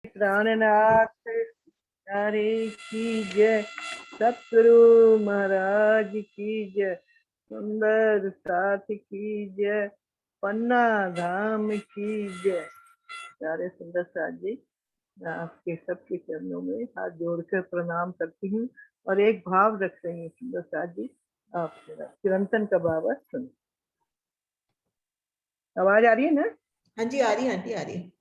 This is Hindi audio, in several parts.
प्राणनाथ हरे की जय, सतगुरु महाराज की जय, सुंदर साथ की जय, पन्ना धाम की जय। प्यारे सुंदर साथ जी, मैं आपके सबके चरणों में हाथ जोड़कर प्रणाम करती हूँ और एक भाव रख रही हूँ। सुंदर साथ जी, आप चिरंतन का बाबा सुन। आवाज आ रही है ना? हाँ जी, आ रही है आंटी, आ रही है।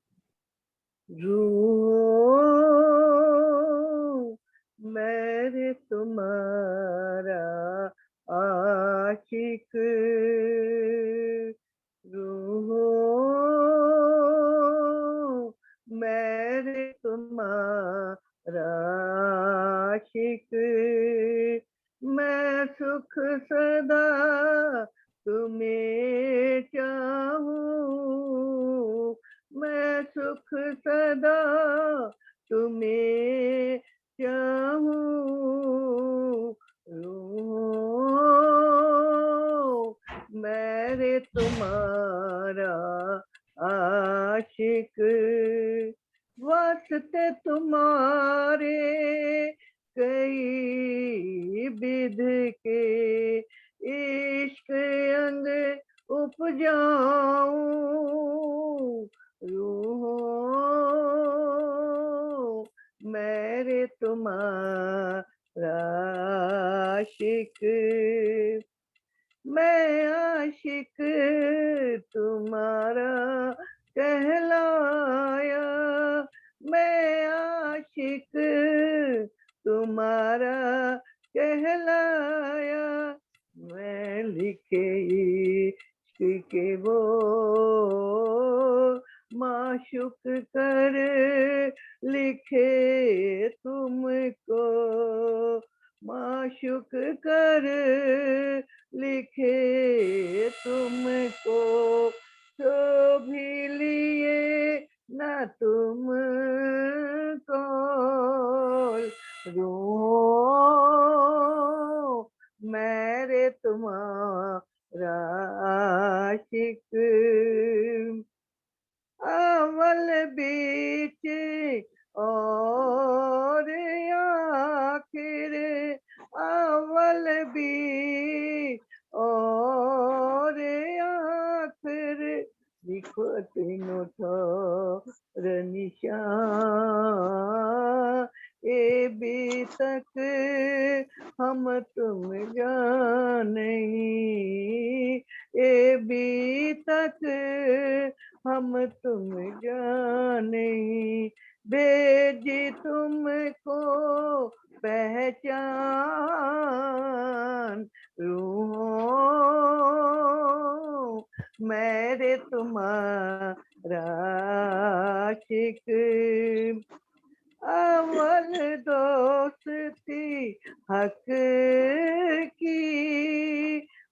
मेरे तुम्हारा आशिक, रूहो मेरे तुम्हारा आशिक, मैं सुख सदा तुम्हें चाहूं, मैं सुख सदा तुम्हें चाहूं, मेरे तुम्हारा आशिक, वास्ते तुम्हारे कई विध के, इश्क अंग उपजाऊं, मेरे तुम्हारा आशिक, मैं आशिक तुम्हारा कहलाया, मैं आशिक तुम्हारा कहलाया, मैं लिखे इश्क के वो माशुक कर लिखे तुमको, माशुक कर लिखे तुमको, तो भी लिए ना तुमको, मेरे तुम्हारा आशिक, अव्वल बीच और आखिर, अव्वल बीच और आखिर, लिखो तीनों ठोर निशान, ए भी तक हम तुम जाने, ए भी तक हम तुम जाने, भेजी तुमको पहचान, रूहों मेरे तुम्हारा आशिक, अव्वल दोस्ती हक की,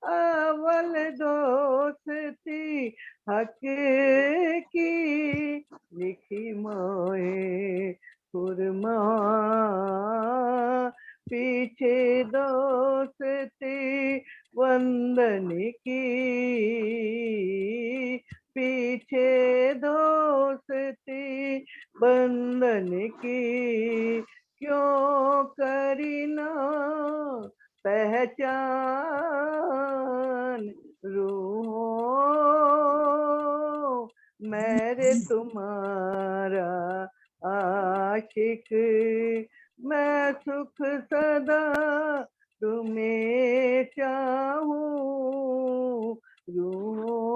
अव्वल दोस्ती हक की, लिखी मोए खुरमा, पीछे दोस्ती वंदन की, पीछे दोस्ती बंधन की, क्यों करी ना पहचान, रूहों मेरे तुम्हारा आशिक, मैं सुख सदा तुम्हें चाहूं, रूहों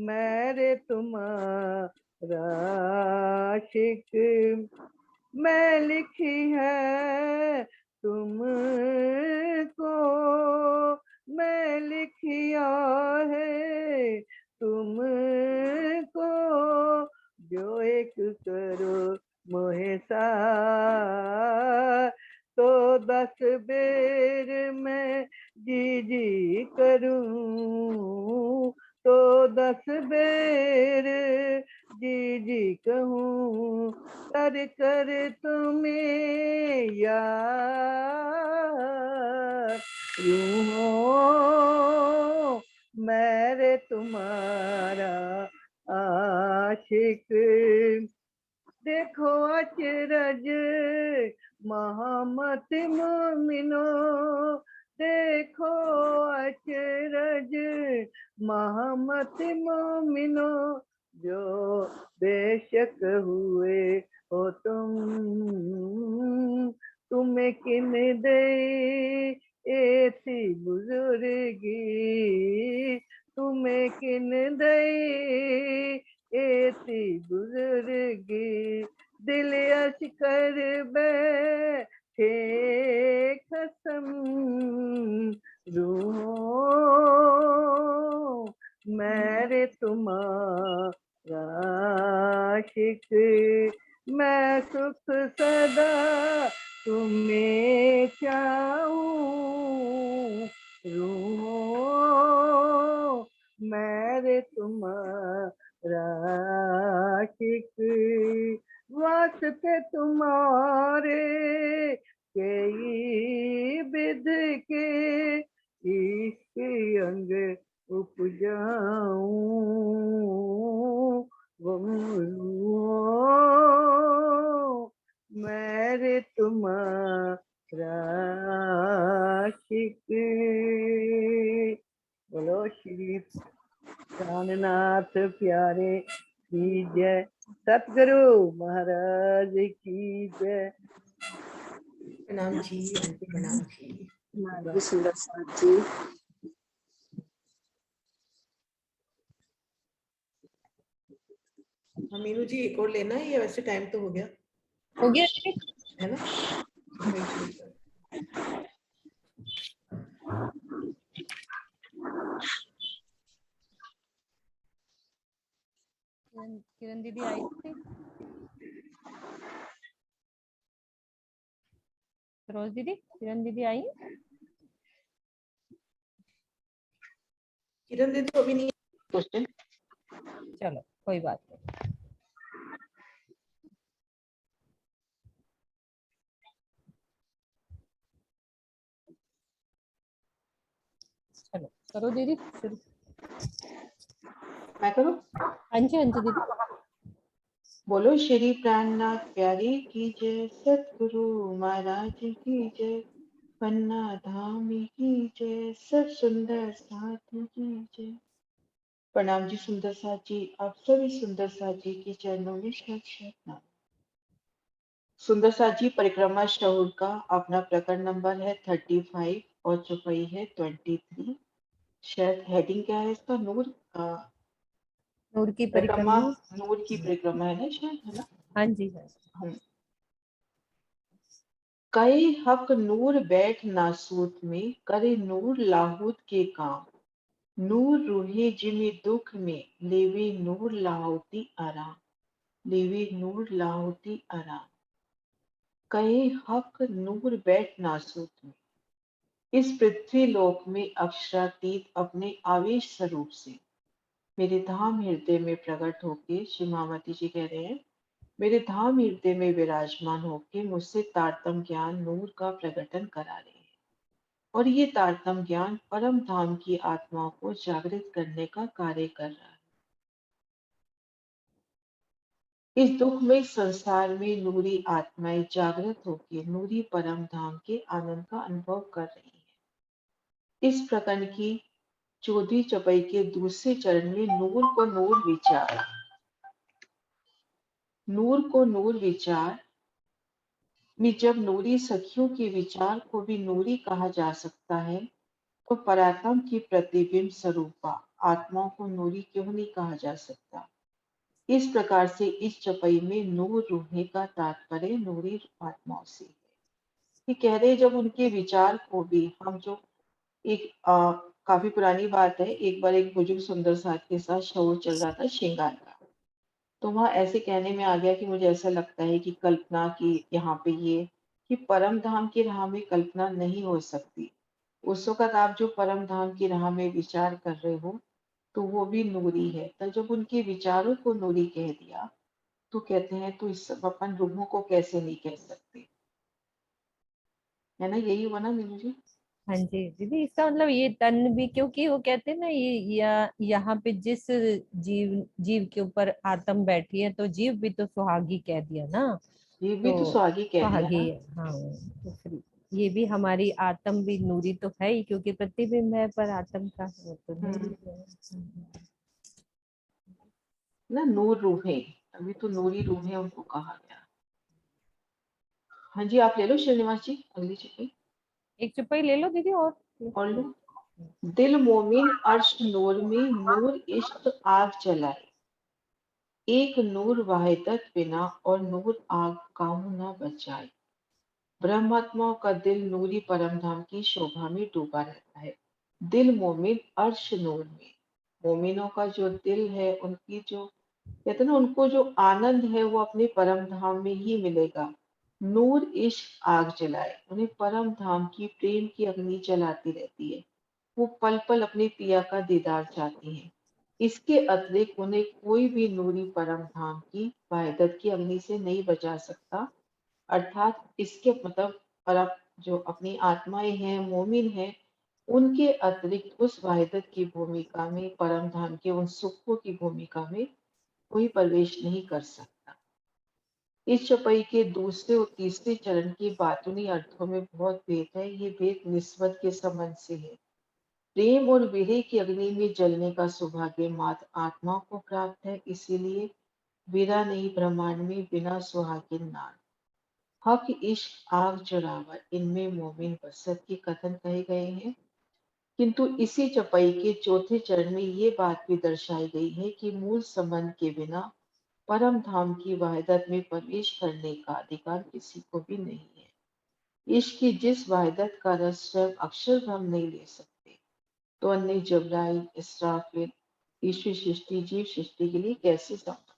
मेरे तुम्हारा आशिक, मैं लिखी है तुमको, मैं लिखिया है तुमको, जो एक करो मोहे साथ, तो 10 बेर मैं जी जी करूं, तो 10 बेर जी जी कहूँ, कर कर तुम्हें याद, यूं हो मेरे तुम्हारा आशिक, देखो अचरज मोहम्मद मोमिनो, देखो अचरज मोहम्मद मोमिनो, जो बेशक हुए हो तुम्हें किन दे ऐसी बुजुर्गी, तुम्हें किन दे ऐसी बुजुर्गी, दिल अशकर बैठे कसम रूहों, मेरे तुम्हारा आशिक, मैं सुख सदा तुम्हें चाहूं रूहों, मेरे तुम्हारा आशिक, वास्ते तुम्हारे कई विध के इश्क अंग उपजाऊं मेरे तुम्हारा आशिक। बोलो श्री प्राणनाथ प्यारे की जय, सतगुरु महाराज की जय। प्रणाम जी आंटी, प्रणाम जी। माधवी सुंदर साथ जी। मीनू जी एक और लेना है या वैसे टाइम तो हो गया है ना? वही शुरू कर। किरण दीदी आई थी, रोज दीदी, किरण दीदी आई? किरण दीदी तो अभी नहीं क्वेश्चन चलो कोई बात नहीं। चलो करो दीदी शुरू। मैं करूं? हाँ जी दीदी। बोलो श्री प्राणनाथ प्यारे की जय, सतगुरु महाराज की जय, पन्ना धाम की जय, सब सुंदर साथ की जय। प्रणाम जी सुंदर साथ जी, आप सभी सुंदर साथ जी के चरणों में शत शत नाम। सुंदर साथ जी परिक्रमा शहर का अपना प्रकरण नंबर है 35 और चौपाई है 23। शायद हेडिंग क्या है इसका? नूर नूर की परिक्रमा, परिक्रमा। नूर की परिक्रमा है ना शायद, है ना? हाँ जी कई हक नूर बैठ नासूत में, करे नूर लाहूत के काम, नूर रूहे जिमे दुख में, लेवे नूर लाहौती आराम, लेवे नूर लाहौती आराम। कहे हक नूर बैठ नासूत में, इस पृथ्वी लोक में अक्षरातीत अपने आवेश स्वरूप से मेरे धाम हृदय में प्रकट होके, श्री मावती जी कह रहे हैं, मेरे धाम हृदय में विराजमान होके मुझसे तारतम ज्ञान नूर का प्रकटन करा रहे हैं, और ये तारतम ज्ञान परम धाम की आत्माओं को जागृत करने का कार्य कर रहा है। इस दुखमय संसार में नूरी आत्माएं जागृत होकर नूरी परम धाम के आनंद का अनुभव कर रही हैं। इस प्रकरण की 14वीं चौपाई के दूसरे चरण में नूर को नूर विचार, नूर को नूर विचार में जब नूरी सखियों के विचार को भी नूरी कहा जा सकता है, तो परात्म की प्रतिबिंब स्वरूपा आत्माओं को नूरी क्यों नहीं कहा जा सकता? इस प्रकार से इस चौपाई में नूर रूहे का तात्पर्य नूरी आत्माओं से है। ये कह रहे जब उनके विचार को भी हम जो एक काफी पुरानी बात है, एक बार एक बुजुर्ग सुंदर साथ के साथ शो चल रहा था श्रृंगार का, तो वहां ऐसे कहने में आ गया कि मुझे ऐसा लगता है कि कल्पना की यहाँ पे ये कि परम धाम की राह में कल्पना नहीं हो सकती। उस वक्त आप जो परम धाम की राह में विचार कर रहे हो तो वो भी नूरी है। तो जब उनके विचारों को नूरी कह दिया तो कहते हैं तो इस अपन रूहों को कैसे नहीं कह सकते, है ना? यही हुआ ना मीनू जी? हाँ जी दीदी, इसका मतलब ये तन भी, क्योंकि वो कहते हैं ना ये यहाँ पे जिस जीव जीव के ऊपर आत्म बैठी है, तो जीव भी तो सुहागी कह दिया ना। ये भी तो तो सुहागी कह दिया सुहागी ना। है, हाँ। तो फिर ये भी हमारी आत्म भी नूरी तो है ही, क्योंकि प्रतिबिंब है, पर आत्म का वो तो नूरी है। ना नूर रूहें, अभी तो नूरी रूहें उनको कहा गया। हाँ जी, आप ले लो श्रीनिवास जी अगली चुप्पी। एक चुप्पी ले लो दीदी और लो। दिल मोमिन अर्श नूर में नूर इश्क आग जलाए, एक नूर वाहिदत बिना और नूर आग काहू न बचाए। ब्रह्मात्माओं का दिल नूरी परमधाम की शोभा में डूबा रहता है। दिल मोमिन अर्श नूर में, मोमिनों का जो दिल है, उनकी जो कहते हैं ना, उनको जो आनंद है वो अपने परम धाम में ही मिलेगा। नूर इश्क आग जलाए, उन्हें परम धाम की प्रेम की अग्नि जलाती रहती है। वो पल पल अपने पिया का दीदार चाहती हैं। इसके अतिरिक्त उन्हें कोई भी नूरी परम धाम की वाहिदत की अग्नि से नहीं बचा सकता। अर्थात इसके मतलब पर जो अपनी आत्माएं हैं, मोमिन हैं, उनके अतिरिक्त उस वाहिदत की भूमिका में, परम धाम के उन सुखों की भूमिका में कोई प्रवेश नहीं कर सकता। इस चौपाई के दूसरे और तीसरे चरण की बातूनी अर्थों में बहुत भेद है। ये भेद निस्बत के संबंध से है। प्रेम और विरह की अग्नि में जलने का सौभाग्य मात्र आत्मा को प्राप्त है, इसीलिए वीरा नहीं ब्रह्मांड में बिना सुहागिन नार। हक इश्क आग चढ़ावा, इनमें मोमिन बसत के कथन कहे गए हैं। किंतु इसी चौपाई के चौथे चरण में ये बात भी दर्शाई गई है कि मूल संबंध के बिना परम धाम की वाहिदत में प्रवेश करने का अधिकार किसी को भी नहीं है। इश्क की जिस वाहिदत का रस स्वयं अक्षर हम नहीं ले सकते, तो अन्य जबराइल, इसराफिल, ईश्वर सृष्टि, जीव सृष्टि के लिए कैसे संभव।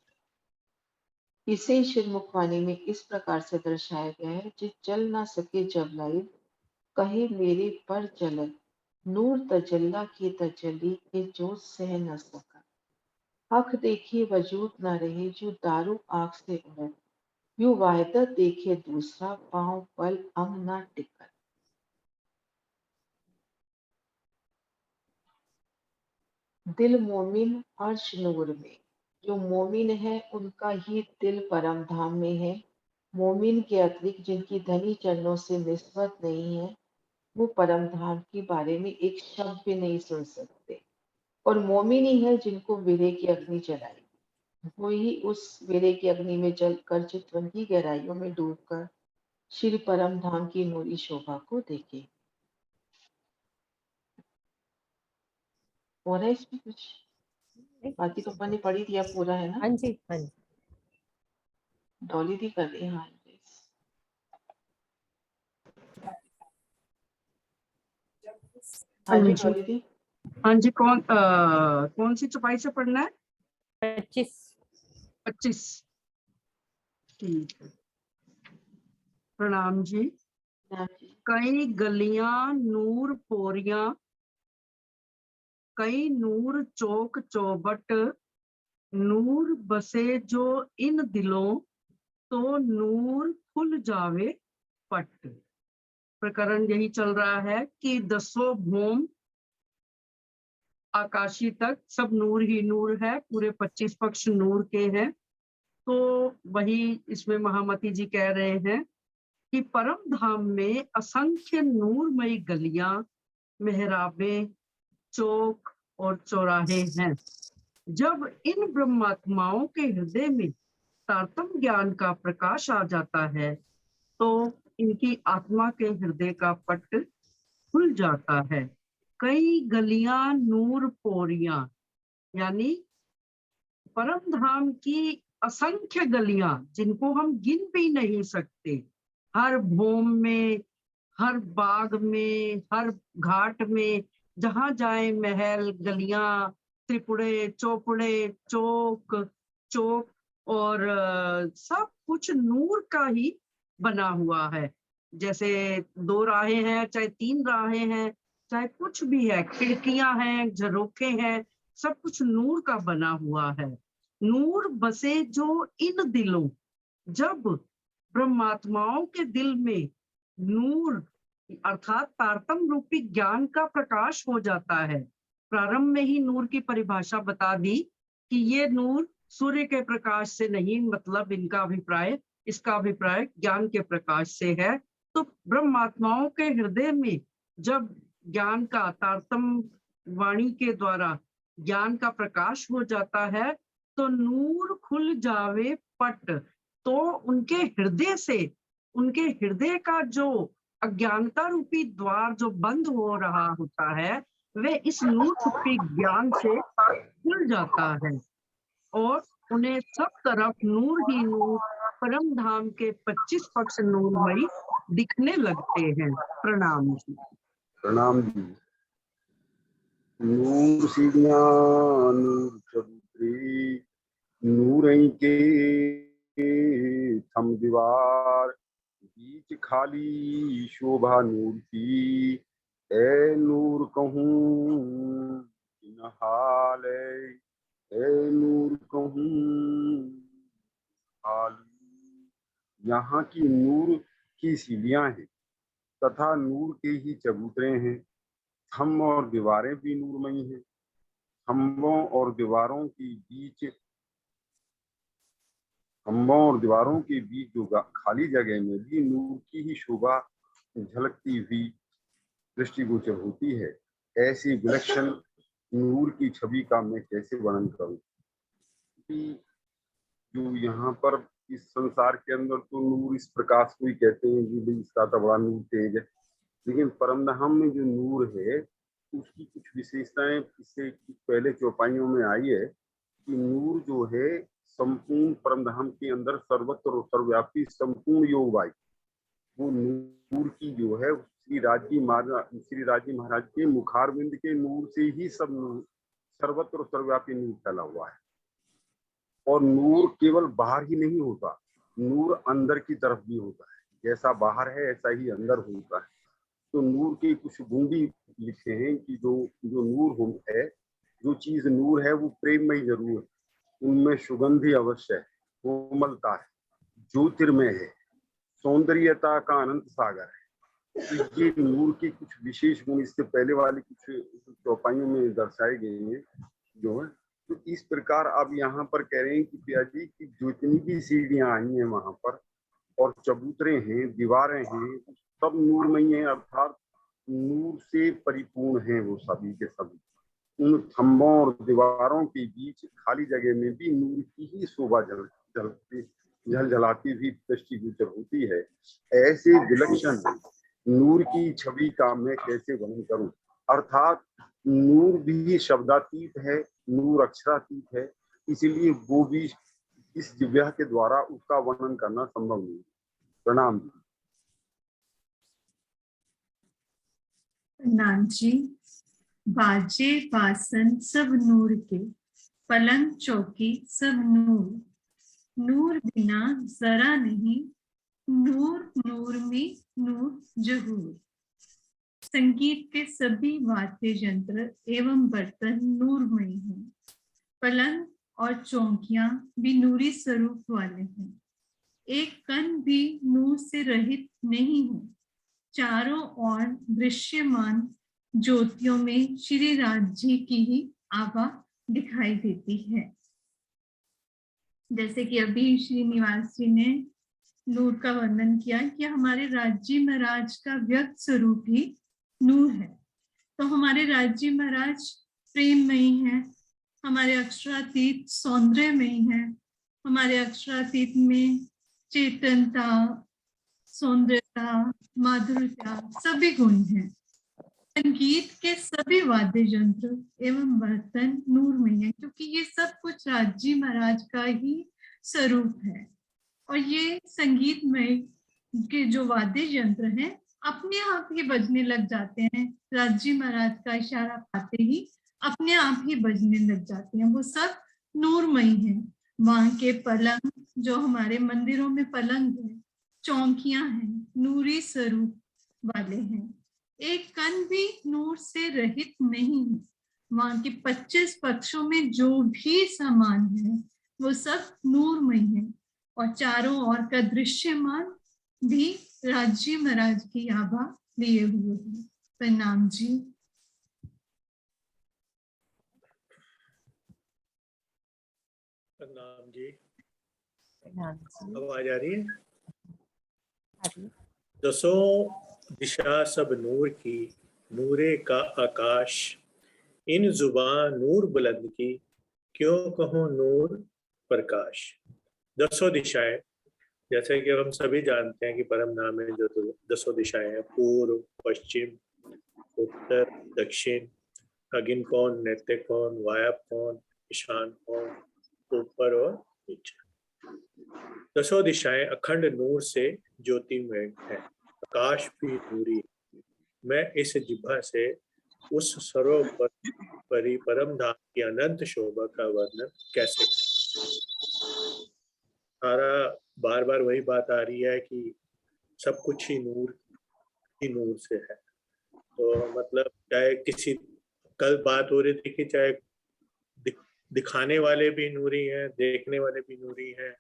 इसे श्रीमुखवाणी में इस प्रकार से दर्शाया गया है, जिस चल ना सके जबराइल, कहे मेरे पर चलन, नूर तजल्ला की तजल्ली के जो सह न सका। हक देखे वजूद न रहे जो दारू आंख से उड़े, यूं वाहिदत देखे दूसरा पांव पल अंग न टिकन। दिल मोमिन अर्श नूर में, जो मोमिन है उनका ही दिल परम धाम में है। मोमिन के अतिरिक्त जिनकी धनी चरणों से निस्बत नहीं है, वो परम धाम के बारे में एक शब्द भी नहीं सुन सकते। और मोमिन ही है जिनको विरह की अग्नि जलाई, वो ही उस विरह की अग्नि में जलकर चितवन की गहराइयों में डूबकर श्री परम धाम की नूरी शोभा को देखे। हो रहा है इसमें कुछ? बाकी तो अपन ने पढ़ी दिया पूरा, है ना? हाँ जी हाँ जी। डॉली दी कर रही है हाँ। हाँ हाँ जी जी। डॉली दी। हाँ जी, कौन सी चौपाई से पढ़ना है? 25। 25। ठीक है, प्रणाम जी। हाँ जी। कई गलियां नूर पोरियां, कई नूर चौक चौबट, नूर बसे जो इन दिलों, तो नूर खुल जावे पट। प्रकरण यही चल रहा है कि दसों भूम आकाशी तक सब नूर ही नूर है, पूरे 25 पक्ष नूर के हैं। तो वही इसमें महामती जी कह रहे हैं कि परम धाम में असंख्य नूरमयी गलियां, मेहराबें, चौक और चौराहे हैं। जब इन ब्रह्मात्माओं के हृदय में तारतम ज्ञान का प्रकाश आ जाता है, तो इनकी आत्मा के हृदय का पट खुल जाता है। कई गलियां नूर पोरियां, यानी परम धाम की असंख्य गलियां जिनको हम गिन भी नहीं सकते। हर भूम में, हर बाग में, हर घाट में, जहां जाए महल, गलियां, त्रिपुड़े, चौपुड़े, चौक चौक और सब कुछ नूर का ही बना हुआ है। जैसे 2 राहें हैं, चाहे 3 राहें हैं, चाहे कुछ भी है, खिड़कियां हैं, झरोखे हैं, सब कुछ नूर का बना हुआ है। नूर बसे जो इन दिलों, जब ब्रह्मात्माओं के दिल में नूर अर्थात तारतम रूपी ज्ञान का प्रकाश हो जाता है। प्रारंभ में ही नूर की परिभाषा बता दी कि ये नूर सूर्य के प्रकाश से नहीं, मतलब इसका अभिप्राय ज्ञान के प्रकाश से है। तो ब्रह्मात्माओं के हृदय में जब ज्ञान का तारतम वाणी के द्वारा ज्ञान का प्रकाश हो जाता है तो नूर खुल जावे पट, तो उनके हृदय का जो अज्ञानता रूपी द्वार जो बंद हो रहा होता है वे इस नूर रूपी ज्ञान से खुल जाता है और उन्हें सब तरफ नूर ही नूर परम धाम के 25 पक्ष नूरमयी दिखने लगते हैं। प्रणाम जी। प्रणाम जी। नूर सीढ़ियां नूर चबूतरी, नूरई के थम दीवार, बीच खाली शोभा नूर की, ए नूर कहूँ न हाल, ए नूर कहूँ हाल। यहाँ की नूर की सीढ़ियां हैं तथा नूर के ही चबूतरे हैं। थंब और दीवारें भी नूरमयी हैं। खंभों और दीवारों के बीच जो खाली जगह में भी नूर की ही शोभा झलकती हुई दृष्टिगोचर होती है। ऐसी विलक्षण नूर की छवि का मैं कैसे वर्णन करूं? जो यहाँ पर इस संसार के अंदर तो नूर इस प्रकाश को ही कहते हैं कि इसका तो बड़ा नूर तेज है, लेकिन परमधाम में जो नूर है उसकी कुछ विशेषताएं इससे पहले चौपाइयों में आई है कि नूर जो है संपूर्ण परमधाम के अंदर सर्वत्र और सर्वव्यापी संपूर्ण योगवाई, वो नूर की जो है श्री राजी महाराज के मुखारविंद के नूर से ही सब नूर सर्वत्र और सर्वव्यापी नूर फैला हुआ है। और नूर केवल बाहर ही नहीं होता, नूर अंदर की तरफ भी होता है। जैसा बाहर है ऐसा ही अंदर होता है। तो नूर के कुछ गुण भी लिखे हैं कि जो नूर है, जो चीज नूर है वो प्रेममय जरूर है, उनमें सुगंधी अवश्य है, कोमलता है, ज्योतिर्मय है, सौंदर्यता का अनंत सागर है। तो ये नूर के कुछ विशेष गुण इससे पहले वाले कुछ चौपाइयों में दर्शाए गए हैं जो है। तो इस प्रकार अब यहाँ पर कह रहे हैं कि पिया जी की जितनी भी सीढ़ियां आई हैं वहां पर और चबूतरे हैं, दीवारें हैं, सब नूरमयी हैं, अर्थात नूर से परिपूर्ण हैं वो सभी के सभी। उन थंबों और दीवारों के बीच खाली जगह में भी नूर की ही शोभा झलझलाती हुई दृष्टिगोचर होती है। ऐसे विलक्षण नूर की छवि का मैं कैसे वर्णन करूं? अर्थात नूर भी शब्दातीत है, नूर अक्षरातीत है, इसलिए वो भी इस दिव्या के द्वारा उसका वर्णन करना संभव नहीं। प्रणाम जी। प्रणाम जी। बाजे बासन सब नूर के, पलंग चौकी सब नूर, नूर बिना जरा नहीं, नूर नूर में नूर जहूर। संगीत के सभी वाद्य यंत्र एवं बर्तन नूरमयी हैं। पलंग और चौकियां भी नूरी स्वरूप वाले हैं। एक कण भी नूर से रहित नहीं है। चारों ओर दृश्यमान ज्योतियों में श्री राज जी की ही आभा दिखाई देती है। जैसे कि अभी श्रीनिवास जी ने नूर का वर्णन किया कि हमारे राज्य महाराज का व्यक्त स्वरूप ही नूर है। तो हमारे राज्य महाराज प्रेममयी हैं, हमारे अक्षरातीत सौंदर्यमयी हैं, हमारे अक्षरातीत में चेतनता, सौंदर्यता, माधुर्यता सभी गुण हैं। संगीत के सभी वाद्य यंत्र एवं बर्तन नूरमयी हैं, क्योंकि ये सब कुछ राज्य महाराज का ही स्वरूप है। और ये संगीतमय के जो वाद्य यंत्र हैं अपने आप ही बजने लग जाते हैं। राज्य महाराज का इशारा पाते ही अपने आप ही बजने लग जाते हैं। वो सब नूरमयी हैं। वहां के पलंग, जो हमारे मंदिरों में पलंग है, चौकियां हैं, नूरी स्वरूप वाले हैं। एक कण भी नूर से रहित नहीं है। वहां के 25 पक्षों में जो भी सामान है वो सब नूरमयी है। और चारों ओर का दृश्यमान भी राज्य महाराज की आभा लिए हुए हैं। प्रणाम जी। प्रणाम जी। प्रणाम जी। आवाज आ रही है? हरी। दसों दिशा सब नूर की, नूरे का आकाश, इन जुबां नूर बुलंद की, क्यों कहूँ नूर प्रकाश। दसों दिशाएं, जैसे कि हम सभी जानते हैं कि परम धाम में जो दसों दिशाएं हैं, पूर्व, पश्चिम, उत्तर, दक्षिण, अगिन कौन, नैत्य कौन, वायव्य कौन, ईशान कौन, ऊपर और नीचे। दसों दिशाएं अखंड नूर से ज्योतिमय है, आकाश भी नूरी है। मैं इस जिह्वा से उस सर्वोपरि परम धाम की अनंत शोभा का वर्णन कैसे करूं? सारा बार बार वही बात आ रही है कि सब कुछ ही नूर से है। तो मतलब चाहे किसी, कल बात हो रही थी कि चाहे दिखाने वाले भी नूरी हैं, देखने वाले भी नूरी हैं,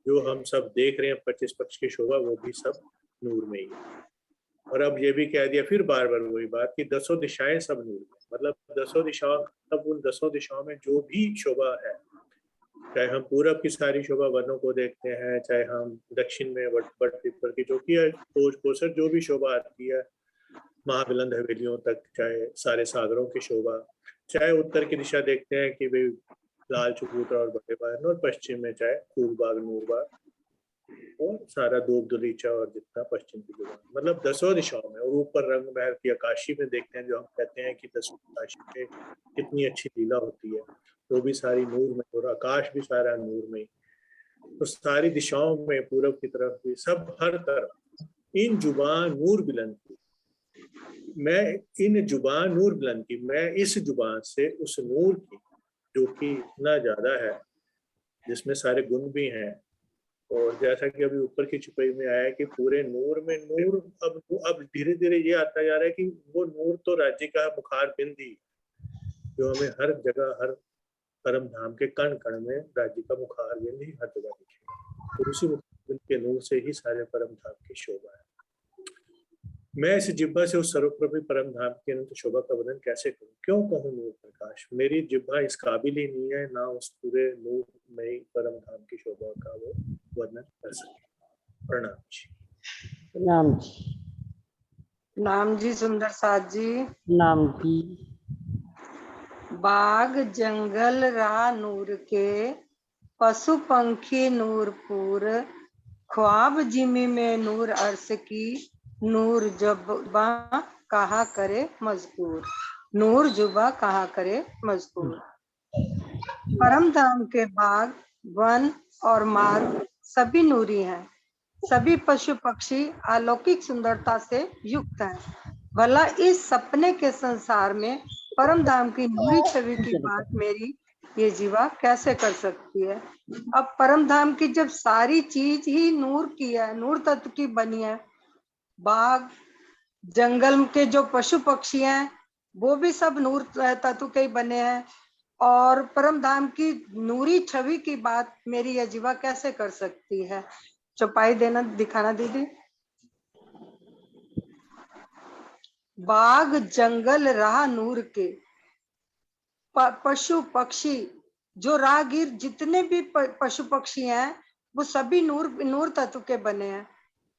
जो हम सब देख रहे हैं 25 पक्ष की शोभा, वो भी सब नूर में ही है। और अब ये भी कह दिया फिर बार बार वही बात कि दसों दिशाएं सब नूर में, मतलब दसों दिशाओं, तब उन दसों दिशाओं में जो भी शोभा है, चाहे हम पूरब की सारी शोभा वनों को देखते हैं, चाहे हम दक्षिण में वट पीपल की जो की कोसर जो भी शोभा आती है, महाबिलंद हवेलियों तक, चाहे सारे सागरों की शोभा, चाहे उत्तर की दिशा देखते हैं कि भाई लाल चबूतरा और बड़े बाग, और पश्चिम में चाहे फूलबाग, नूरबाग और सारा दूब दलीचा और जितना पश्चिम की जुबान, मतलब दसों दिशाओं में। और ऊपर रंग महल की आकाशी में देखते हैं, जो हम कहते हैं कि दसों आकाशी में कितनी अच्छी लीला होती है, वो भी सारी नूर में, और आकाश भी सारा नूर में। तो सारी दिशाओं में, पूरब की तरफ भी, सब हर तरफ इन जुबान नूर बुलंद की, मैं इन जुबान नूर बुलंद की, मैं इस जुबान से उस नूर की जो कि इतना ज्यादा है, जिसमें सारे गुण भी हैं। और जैसा कि अभी ऊपर की छुपाई में आया कि पूरे नूर में नूर, अब धीरे धीरे ये आता जा रहा है कि वो नूर तो राज्य का मुखार बिंद ही, जो हमें हर जगह, हर परम धाम के कण कण में राज्य का मुखार बिंद ही हर जगह दिखेगा। और उसी मुखार बिंद के नूर से ही सारे परम धाम की शोभा है। मैं इस जिह्वा से उस सर्वप्रभु परम धाम की अनंत शोभा का वर्णन कैसे करूं? क्यों कहूं नूर प्रकाश? मेरी जिह्वा इस काबिल ही नहीं है, ना उस पूरे नूर में परम धाम की शोभा का वो वर्णन कर सके। प्रणाम जी। प्रणाम जी। नाम जी सुंदर साथ जी। नाम जी। बाग जंगल रा नूर के, पशु पंखी नूरपुर, ख्वाब जिमी में नूर अर्श की, नूर जुबा कहा करे मजबूर, नूर जुबा कहा करे मजबूर। परम धाम के बाग, वन और मार्ग सभी नूरी हैं। सभी पशु पक्षी अलौकिक सुंदरता से युक्त हैं। भला इस सपने के संसार में परम धाम की नूरी छवि की बात मेरी ये जीवा कैसे कर सकती है? अब परम धाम की जब सारी चीज ही नूर की है, नूर तत्व की बनी है, बाग जंगल के जो पशु पक्षी हैं वो भी सब नूर तत्व के ही बने हैं, और परम धाम की नूरी छवि की बात मेरी यह जीवा कैसे कर सकती है? चौपाई देना, दिखाना दीदी। बाग जंगल राह नूर के, पशु पक्षी जो राहगीर जितने भी पशु पक्षी हैं वो सभी नूर तत्व के बने हैं।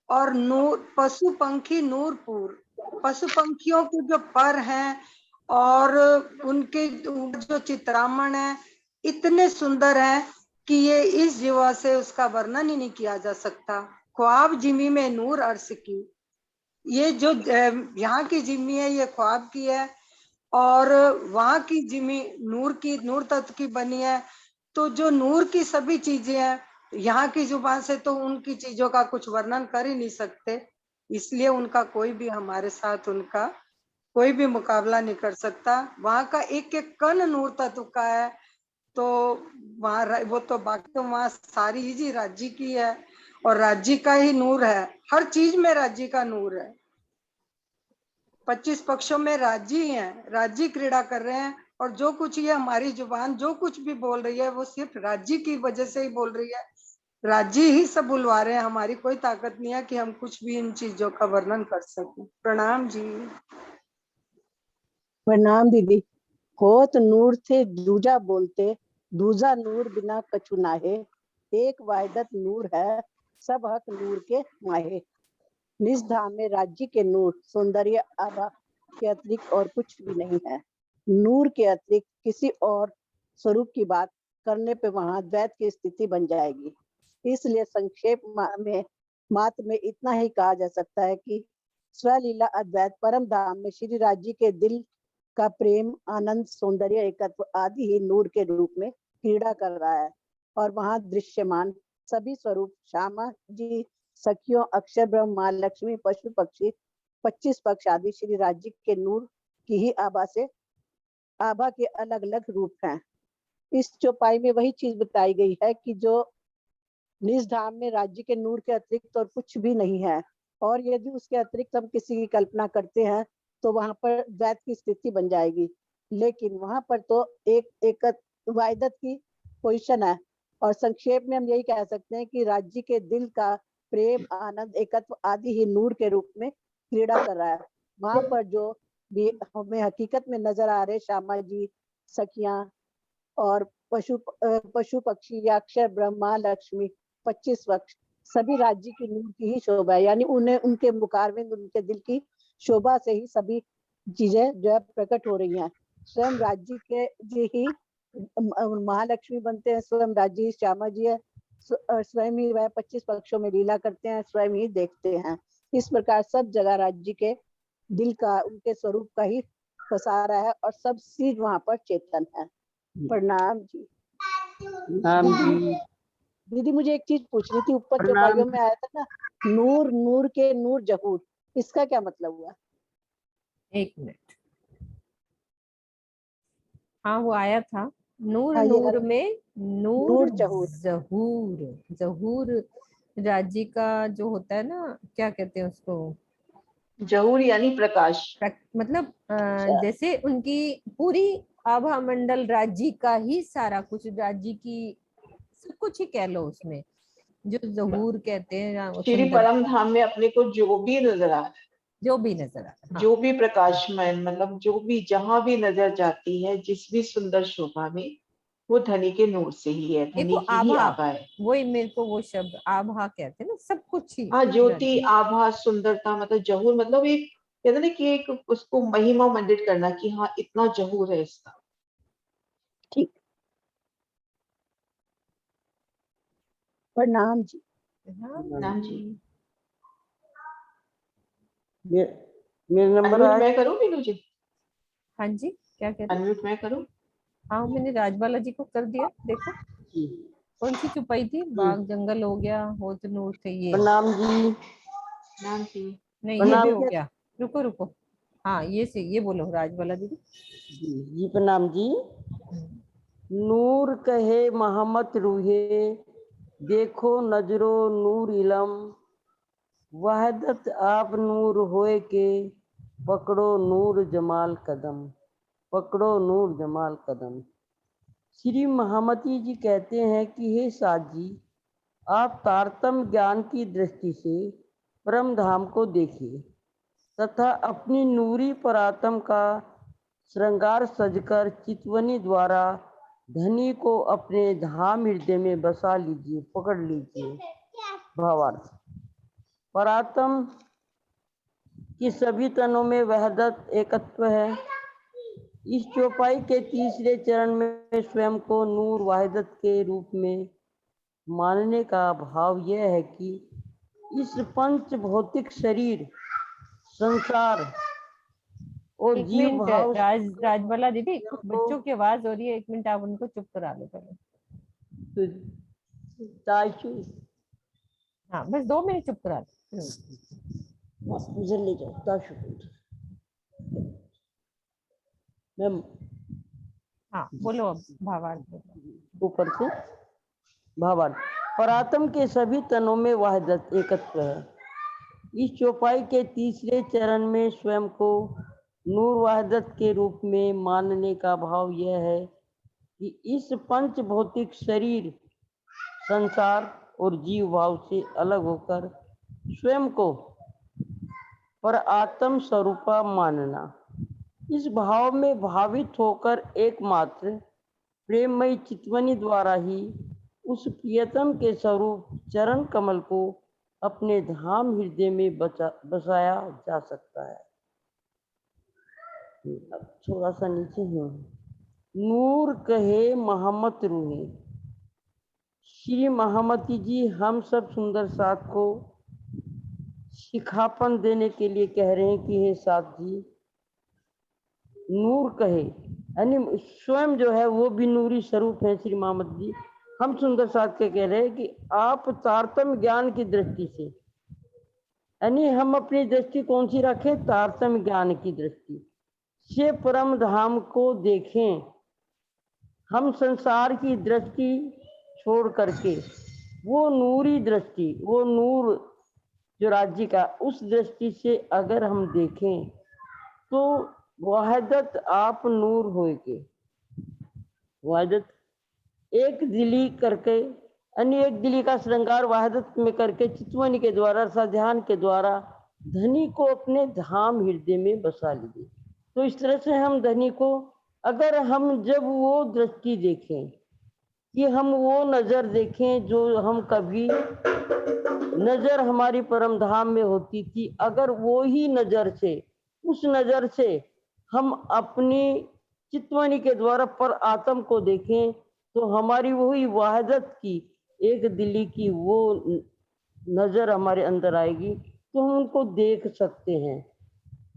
और नूर पशु पंखी नूरपुर, पशु पंखियों के जो पर हैं और उनके जो चित्रामण है इतने सुंदर हैं कि ये इस जीवा से उसका वर्णन ही नहीं किया जा सकता। ख्वाब जिमी में नूर अर्श की, ये जो यहाँ की जिम्मी है ये ख्वाब की है, और वहां की जिम्मी नूर की, नूर तत्व की बनी है। तो जो नूर की सभी चीजें हैं, यहाँ की जुबान से तो उनकी चीजों का कुछ वर्णन कर ही नहीं सकते, इसलिए उनका कोई भी हमारे साथ उनका कोई भी मुकाबला नहीं कर सकता। वहां का एक एक कण नूर तत्व का है, तो वहां वो तो बाकी तो वहां सारी ही राज्य की है, और राज्य का ही नूर है, हर चीज में राज्य का नूर है। 25 पक्षों में राज्य ही है, राज्य क्रीड़ा कर रहे हैं, और जो कुछ ये हमारी जुबान जो कुछ भी बोल रही है वो सिर्फ राज्य की वजह से ही बोल रही है, राज्य ही सब बुलवा रहे हैं, हमारी कोई ताकत नहीं है कि हम कुछ भी इन चीजों का वर्णन कर सकें। प्रणाम जी। प्रणाम दीदी। होत नूर थे दूजा बोलते, दूजा नूर बिना कछु नाहे, एक वाहिदत नूर है सब हक नूर के माहे। निज धाम में राज्य के नूर सौंदर्य आभा के अतिरिक्त और कुछ भी नहीं है। नूर के अतिरिक्त किसी और स्वरूप की बात करने पे वहां द्वैत की स्थिति बन जाएगी। इसलिए संक्षेप में मात्र में इतना ही कहा जा सकता है कि स्वलीला अद्वैत परम धाम में श्री राज्य के दिल का प्रेम आनंद सौंदर्य एकत्व आदि ही नूर के रूप में क्रीड़ा कर रहा है और वहां दृश्यमान सभी स्वरूप श्यामा जी सखियों अक्षर ब्रह्म मां लक्ष्मी पशु पक्षी 25 पक्ष आदि श्री राज्य के नूर की ही आभा के अलग अलग रूप हैं। इस चौपाई में वही चीज बताई गई है कि जो निज धाम में राज्य के नूर के अतिरिक्त और कुछ भी नहीं है, और यदि उसके अतिरिक्त हम किसी की कल्पना करते हैं तो वहां पर द्वैत की स्थिति बन जाएगी। लेकिन वहां पर तो एक वाहिदत की पोजीशन है और संक्षेप में हम यही कह सकते हैं कि राज्य के दिल का प्रेम आनंद एकत्व आदि ही नूर के रूप में क्रीड़ा कर रहा है। वहां पर जो भी हमें हकीकत में नजर आ रहे श्यामा जी सखियां और पशु पक्षी या अक्षर ब्रह्मा लक्ष्मी 25 पक्ष सभी राज्य की नूर की ही शोभा है, यानी उन्हें उनके मुकाबले उनके दिल की शोभा से ही सभी चीजें जो है प्रकट हो रही हैं। स्वयं राज्य के जी ही महालक्ष्मी बनते हैं, स्वयं राज्य ही श्यामा जी है, स्वयं ही वह 25 पक्षों में लीला करते हैं, स्वयं ही देखते हैं। इस प्रकार सब जगह राज्य के दिल का उनके स्वरूप का ही पसारा है और सब चीज वहां पर चेतन है। प्रणाम जी। प्रणाम जी। दीदी मुझे एक चीज पूछनी थी, ऊपर प्रणाम। चौपाइयों में आया था ना नूर नूर के नूर जहूर, इसका क्या मतलब हुआ? एक मिनट, हाँ वो आया था नूर हाँ, ये नूर में नूर नूर जहूर। जहूर जहूर राज्य का जो होता है ना, क्या कहते हैं उसको, जहूर यानी प्रकाश। मतलब जैसे उनकी पूरी आभा मंडल राज्य का ही सारा कुछ, राज्य की सब कुछ ही कह लो उसमें जो जहूर कहते हैं श्री परम धाम में अपने को जो भी नजर आ रहा है, जो भी नजर आ रहा है, जो भी प्रकाशमय, मतलब जो भी जहां भी नजर जाती है जिस भी सुंदर शोभा में, वो धनी के नूर से ही है, धनी देखो की ही आभा, आभा है। वही मेरे को वो शब्द आभा कहते हैं ना, सब कुछ ही हाँ, ज्योति आभा सुंदरता, मतलब जहूर मतलब एक कहते ना कि एक उसको महिमा मंडित करना कि हाँ इतना जहूर है इसका। ठीक, प्रणाम जी। प्रणाम जी। मेरा नंबर अनम्यूट मैं करूँ मीनू जी? हाँ जी, क्या कहते हैं? अनम्यूट मैं करूँ? हाँ मैंने राजबाला जी को कर दिया। देखो कौन सी चुपाई थी, बाग जंगल हो गया, होत नूर थे ये। प्रणाम जी। प्रणाम जी। नहीं ये भी हो गया, रुको रुको, हाँ ये से ये बोलो राजबाला दीदी। जी प्रणाम जी। नूर कहे मोहम्मद रूहे, देखो नजरो नूर इलम, वहदत आप नूर होए के, पकड़ो नूर जमाल कदम, पकड़ो नूर जमाल कदम। श्री महामती जी कहते हैं कि हे साथ जी, आप तारतम्य ज्ञान की दृष्टि से परम धाम को देखिए तथा अपनी नूरी परातम का श्रृंगार सजकर चितवनी द्वारा धनी को अपने धाम हृदय में बसा लीजिए, पकड़ लीजिए। भावार्थ, परातम की सभी तनों में वहदत एकत्व है। इस चौपाई के तीसरे चरण में स्वयं को नूर वाहिदत के रूप में मानने का भाव यह है कि इस पंच भौतिक शरीर संसार और एक जीव मिनट भाव राजबाला दीदी, कुछ बच्चों की आवाज हो रही है, एक मिनट आप उनको चुप करा लो पहले। हाँ बस 2 मिनट चुप करा दो। ले जाओ मैम। हाँ बोलो अब भावार्थ बोलो। ऊपर से भावार्थ, परातम के सभी तनों में वहदत एकत्व है। इस चौपाई के तीसरे चरण में स्वयं को नूर वहदत के रूप में मानने का भाव यह है कि इस पंच भौतिक शरीर संसार और जीव भाव से अलग होकर स्वयं को पर आत्म स्वरूपा मानना। इस भाव में भावित होकर एकमात्र प्रेममयी चितवनी द्वारा ही उस प्रियतम के स्वरूप चरण कमल को अपने धाम हृदय में बसाया जा सकता है। अब थोड़ा सा नीचे हूँ। नूर कहे महम्मत रूही। श्री महामती जी हम सब सुंदर साथ को शिखापन देने के लिए कह रहे हैं कि हे साथ जी, नूर कहे यानी स्वयं जो है वो भी नूरी स्वरूप है। श्री महामती जी हम सुंदर साथ के कह रहे हैं कि आप तारतम्य ज्ञान की दृष्टि से, यानी हम अपनी दृष्टि कौन सी रखें? तारतम्य ज्ञान की दृष्टि से परम धाम को देखें। हम संसार की दृष्टि छोड़ करके वो नूरी दृष्टि, वो नूर जो राज्य का, उस दृष्टि से अगर हम देखें तो वहदत आप नूर होएगे। वहदत एक दिली करके, अन्य एक दिली का श्रृंगार वहदत में करके चितवनी के द्वारा, साध्यान के द्वारा धनी को अपने धाम हृदय में बसा लीजिए। तो इस तरह से हम धनी को, अगर हम जब वो दृष्टि देखें कि हम वो नज़र देखें जो हम कभी नज़र हमारी परम धाम में होती थी, अगर वो ही नज़र से, उस नज़र से हम अपनी चितवनी के द्वारा पर आत्म को देखें तो हमारी वही वहदत की, एक दिली की वो नज़र हमारे अंदर आएगी। तो हम उनको देख सकते हैं,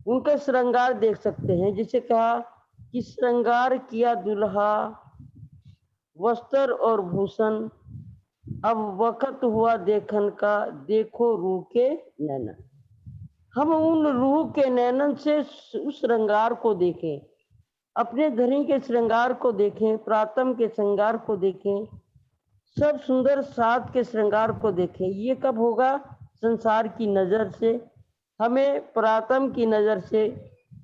उनका श्रृंगार देख सकते हैं। जिसे कहा कि श्रृंगार किया दुल्हा वस्त्र और भूषण, अब वक्त हुआ देखन का, देखो रूह के नैनन। हम उन रूह के नैनन से उस श्रृंगार को देखें, अपने धनी के श्रृंगार को देखें, प्रातम के श्रृंगार को देखें, सब सुंदर साथ के श्रृंगार को देखें। ये कब होगा? संसार की नज़र से, हमें प्रातम की नज़र से,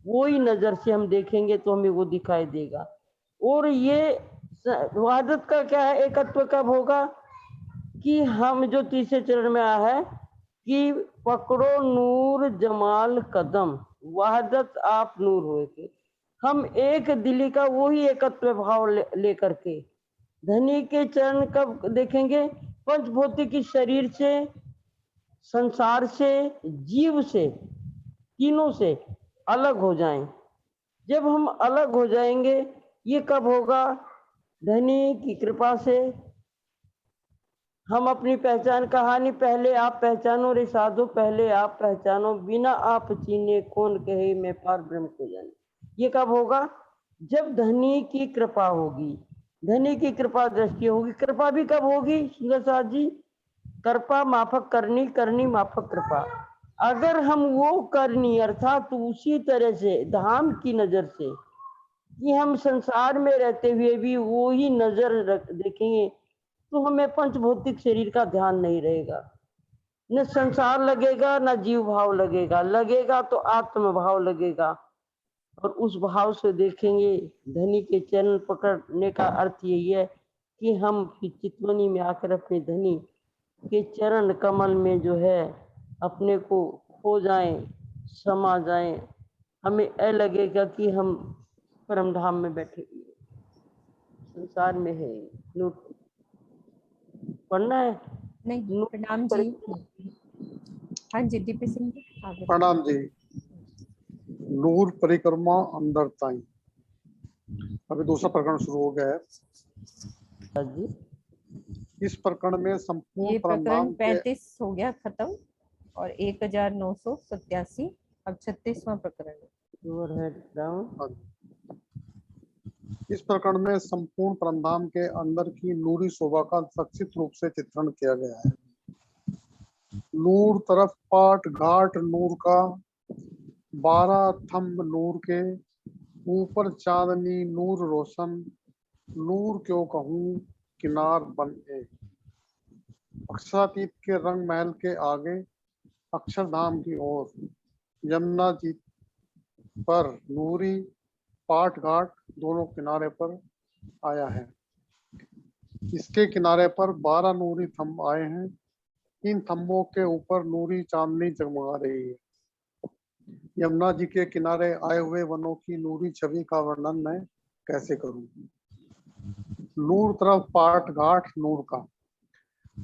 वही नज़र से हम देखेंगे तो हमें वो दिखाई देगा। और ये वहदत का क्या है? एकत्व कब होगा? कि हम जो तीसरे चरण में आया है कि पकड़ो नूर जमाल कदम, वहदत आप नूर होएगे। हम एक दिली का वही एकत्व भाव लेकर के धनी के चरण कब देखेंगे? पंचभौतिक शरीर से, संसार से, जीव से, तीनों से अलग हो जाएं। जब हम अलग हो जाएंगे, ये कब होगा? धनी की कृपा से। हम अपनी पहचान कहानी पहले आप पहचानो रे साधो, पहले आप पहचानो, बिना आप चीने कौन कहे मैं पार ब्रह्म को जाने। ये कब होगा? जब धनी की कृपा होगी, धनी की कृपा दृष्टि होगी। कृपा भी कब होगी सुंदर साथ जी? कृपा माफक करनी, करनी माफक कृपा। अगर हम वो करनी अर्थात तो उसी तरह से धाम की नजर से कि हम संसार में रहते हुए भी वो ही नजर देखेंगे तो हमें पंचभौतिक शरीर का ध्यान नहीं रहेगा, न संसार लगेगा न जीव भाव लगेगा, लगेगा तो आत्म भाव लगेगा। और उस भाव से देखेंगे। धनी के चरण पकड़ने का अर्थ यही है कि हम चितवनी में आकर अपने धनी के चरण कमल में जो है अपने को खो जाएं, समा जाएं। हमें ऐ लगेगा कि हम परम धाम में बैठे हुए संसार में है। पढ़ना है? नहीं, प्रणाम जी। हाँ जी, डीपी सिंह जी। प्रणाम जी। नूर परिक्रमा अंदर ताई, अभी दूसरा प्रकरण शुरू हो गया है जी। इस प्रकरण में ये संपूर्ण प्रकरण 35 हो गया खत्म और 1987 अब 36वां प्रकरण है। इस प्रकरण में संपूर्ण परमधाम के अंदर की नूरी शोभा का संक्षिप्त रूप से चित्रण किया गया है। नूर तरफ पाट घाट नूर का, 12 थंब नूर के, ऊपर चांदनी नूर रोशन, नूर क्यों कहूँ किनार बन ए। अक्षरातीत के रंग महल के आगे अक्षरधाम की ओर यमुना जी पर नूरी पाट घाट दोनों किनारे पर आया है। इसके किनारे पर 12 नूरी थंब आए हैं। इन थंबों के ऊपर नूरी चांदनी जगमगा रही है। यमुना जी के किनारे आए हुए वनों की नूरी छवि का वर्णन मैं कैसे करूं? नूर तरफ पाट घाट नूर का।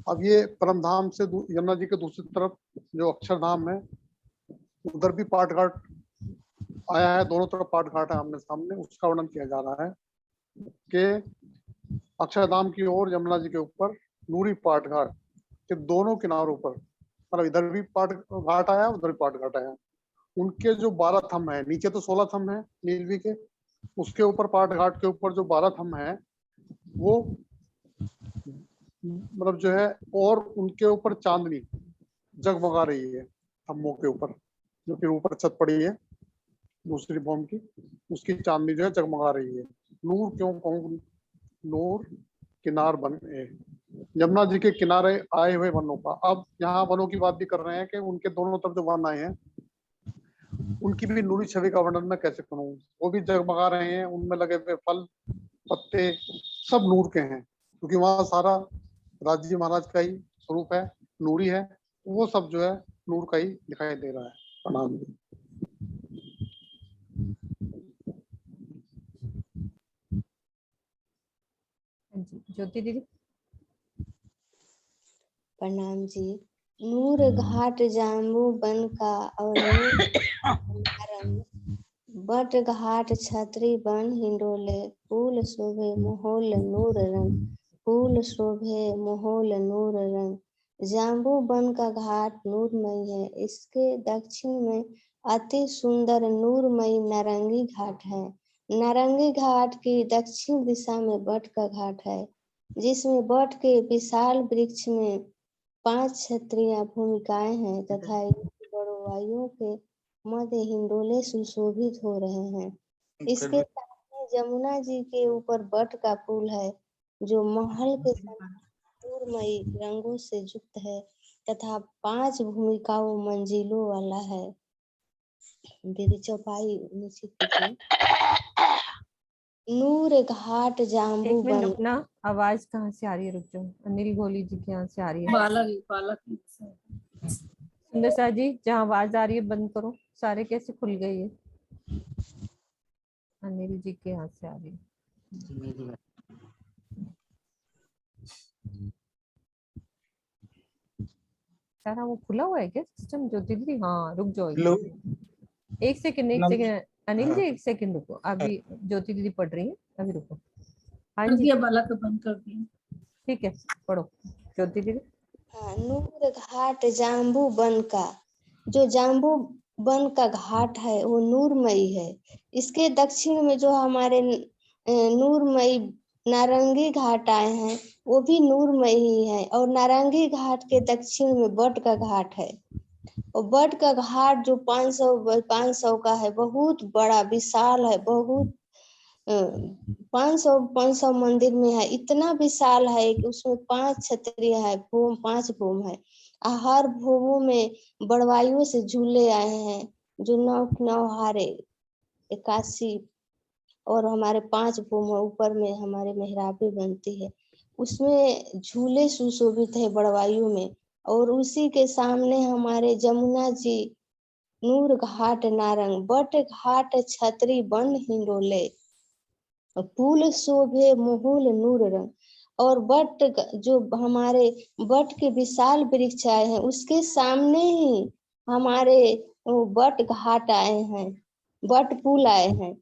अब ये परमधाम से यमुना जी के दूसरी तरफ जो अक्षरधाम है, उधर भी पाट घाट आया है। दोनों तरफ पाट घाट है आमने सामने। उसका वर्णन किया जा रहा है कि अक्षरधाम की ओर यमुना जी के ऊपर नूरी पाट घाट के दोनों किनारों पर, मतलब इधर भी पाट घाट आया, उधर भी पाट घाट आया। उनके जो 12 थंब है, नीचे तो 16 थंब है नीलवी के, उसके ऊपर पाट घाट के ऊपर जो 12 थंब है वो मतलब जो है, और उनके ऊपर चांदनी जगमगा रही है थंबों के ऊपर, जो फिर ऊपर छत पड़ी है दूसरी भूमि की, उसकी चांदनी जो है जगमगा रही है। नूर क्यों कहूँ? नूर किनार बन यमुना जी के किनारे आए हुए वनों का। अब यहाँ वनों की बात भी कर रहे हैं कि उनके दोनों तरफ जो वन आए हैं उनकी भी नूरी छवि का वर्णन मैं कैसे करूं? वो भी जगमगा रहे हैं, उनमें लगे हुए फल पत्ते सब नूर के हैं, क्योंकि वहाँ सारा राजी महाराज का ही स्वरूप है, नूरी है। वो सब जो है नूर का ही दिखाई दे रहा है। प्रणाम जी। ज्योति दीदी। प्रणाम जी। नूर घाट जाम्बू बन का और नूर बट घाट छतरी बन हिंडोले, फूल शोभे मोहोल नूर रंग, फूल शोभे मोहोल नूर रंग। जाम्बू बन का घाट नूरमयी है। इसके दक्षिण में अति सुंदर नूरमयी नारंगी घाट है। नारंगी घाट की दक्षिण दिशा में बट का घाट है, जिसमें बट के विशाल वृक्ष में 5 क्षत्रिय भूमिकाएं हैं तथा बड़वाइयों के मध्य हिंडोले सुशोभित हो रहे हैं। इसके सामने जमुना जी के ऊपर बट का पुल है, जो महल के नूरमयी रंगों से युक्त है तथा 5 भूमिकाओं मंजिलों वाला है। दीदी चौपाई नीचे कीजिए। नूर घाट जाम्बू एक मिनट बन। रुकना, आवाज कहाँ से आ रही है? रुक जाओ, अनिल गोली जी के यहाँ से आ रही है। बालक सुंदर सा जी, जहाँ आवाज आ रही है बंद करो। सारे कैसे खुल गए ये? अनिल जी के यहाँ से आ रही है। सारा वो खुला हुआ है क्या सिस्टम? ज्योति दीदी हाँ, रुक जाओ एक सेकंड अनिल जी, एक सेकंड रुको। अभी ज्योति दीदी पढ़ रही है, अभी रुको। हाँ जी, बालक बंद कर दिया। ठीक है, पढ़ो ज्योति दीदी। हाँ, नूर घाट जाम्बू बन का, जो जाम्बू बन का घाट है वो नूरमयी है। इसके दक्षिण में जो हमारे नूरमयी नारंगी घाट आए हैं वो भी नूरमयी ही है। और नारंगी घाट के दक्षिण में बट का घाट है। और बट का घाट जो 500 का है, बहुत बड़ा विशाल है। बहुत 500 मंदिर में है। इतना विशाल है कि उसमें 5 क्षत्रिय है, 5 भूम है। हर भूमों में बड़वाइयों से झूले आए हैं, जो 9 हारे 81 और हमारे 5 भूम ऊपर में हमारे मेहराबे बनती है, उसमें झूले सुशोभित है बड़वाइयों में। और उसी के सामने हमारे जमुना जी नूर घाट नारंग, बट घाट छतरी बन हिंडोले, फूल शोभे मोहुल नूर रंग। और बट जो हमारे बट के विशाल वृक्ष आए हैं, उसके सामने ही हमारे बट घाट आए हैं, बट पुल आए हैं।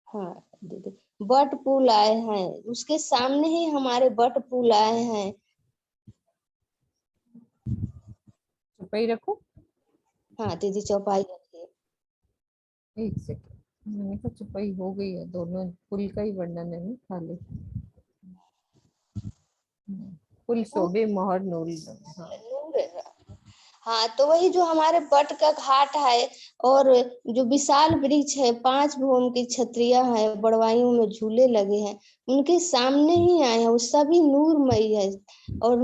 हाँ दीदी, बट पुल आए हैं, उसके सामने ही हमारे बट पुल आए हैं। चौपाई रखो। हाँ दीदी चौपाई रखिए। एक सेकंड, मैंने कहा चौपाई हो गई है। दोनों पुल का ही वर्णन है ना खाली। पुल शोभे मोहर नूर। हाँ, तो वही जो हमारे बट का घाट है और जो विशाल वृक्ष है, 5 भूम की क्षत्रिय है, बड़वाइयों में झूले लगे हैं, उनके सामने ही आए हैं। वो सभी नूरमयी है। और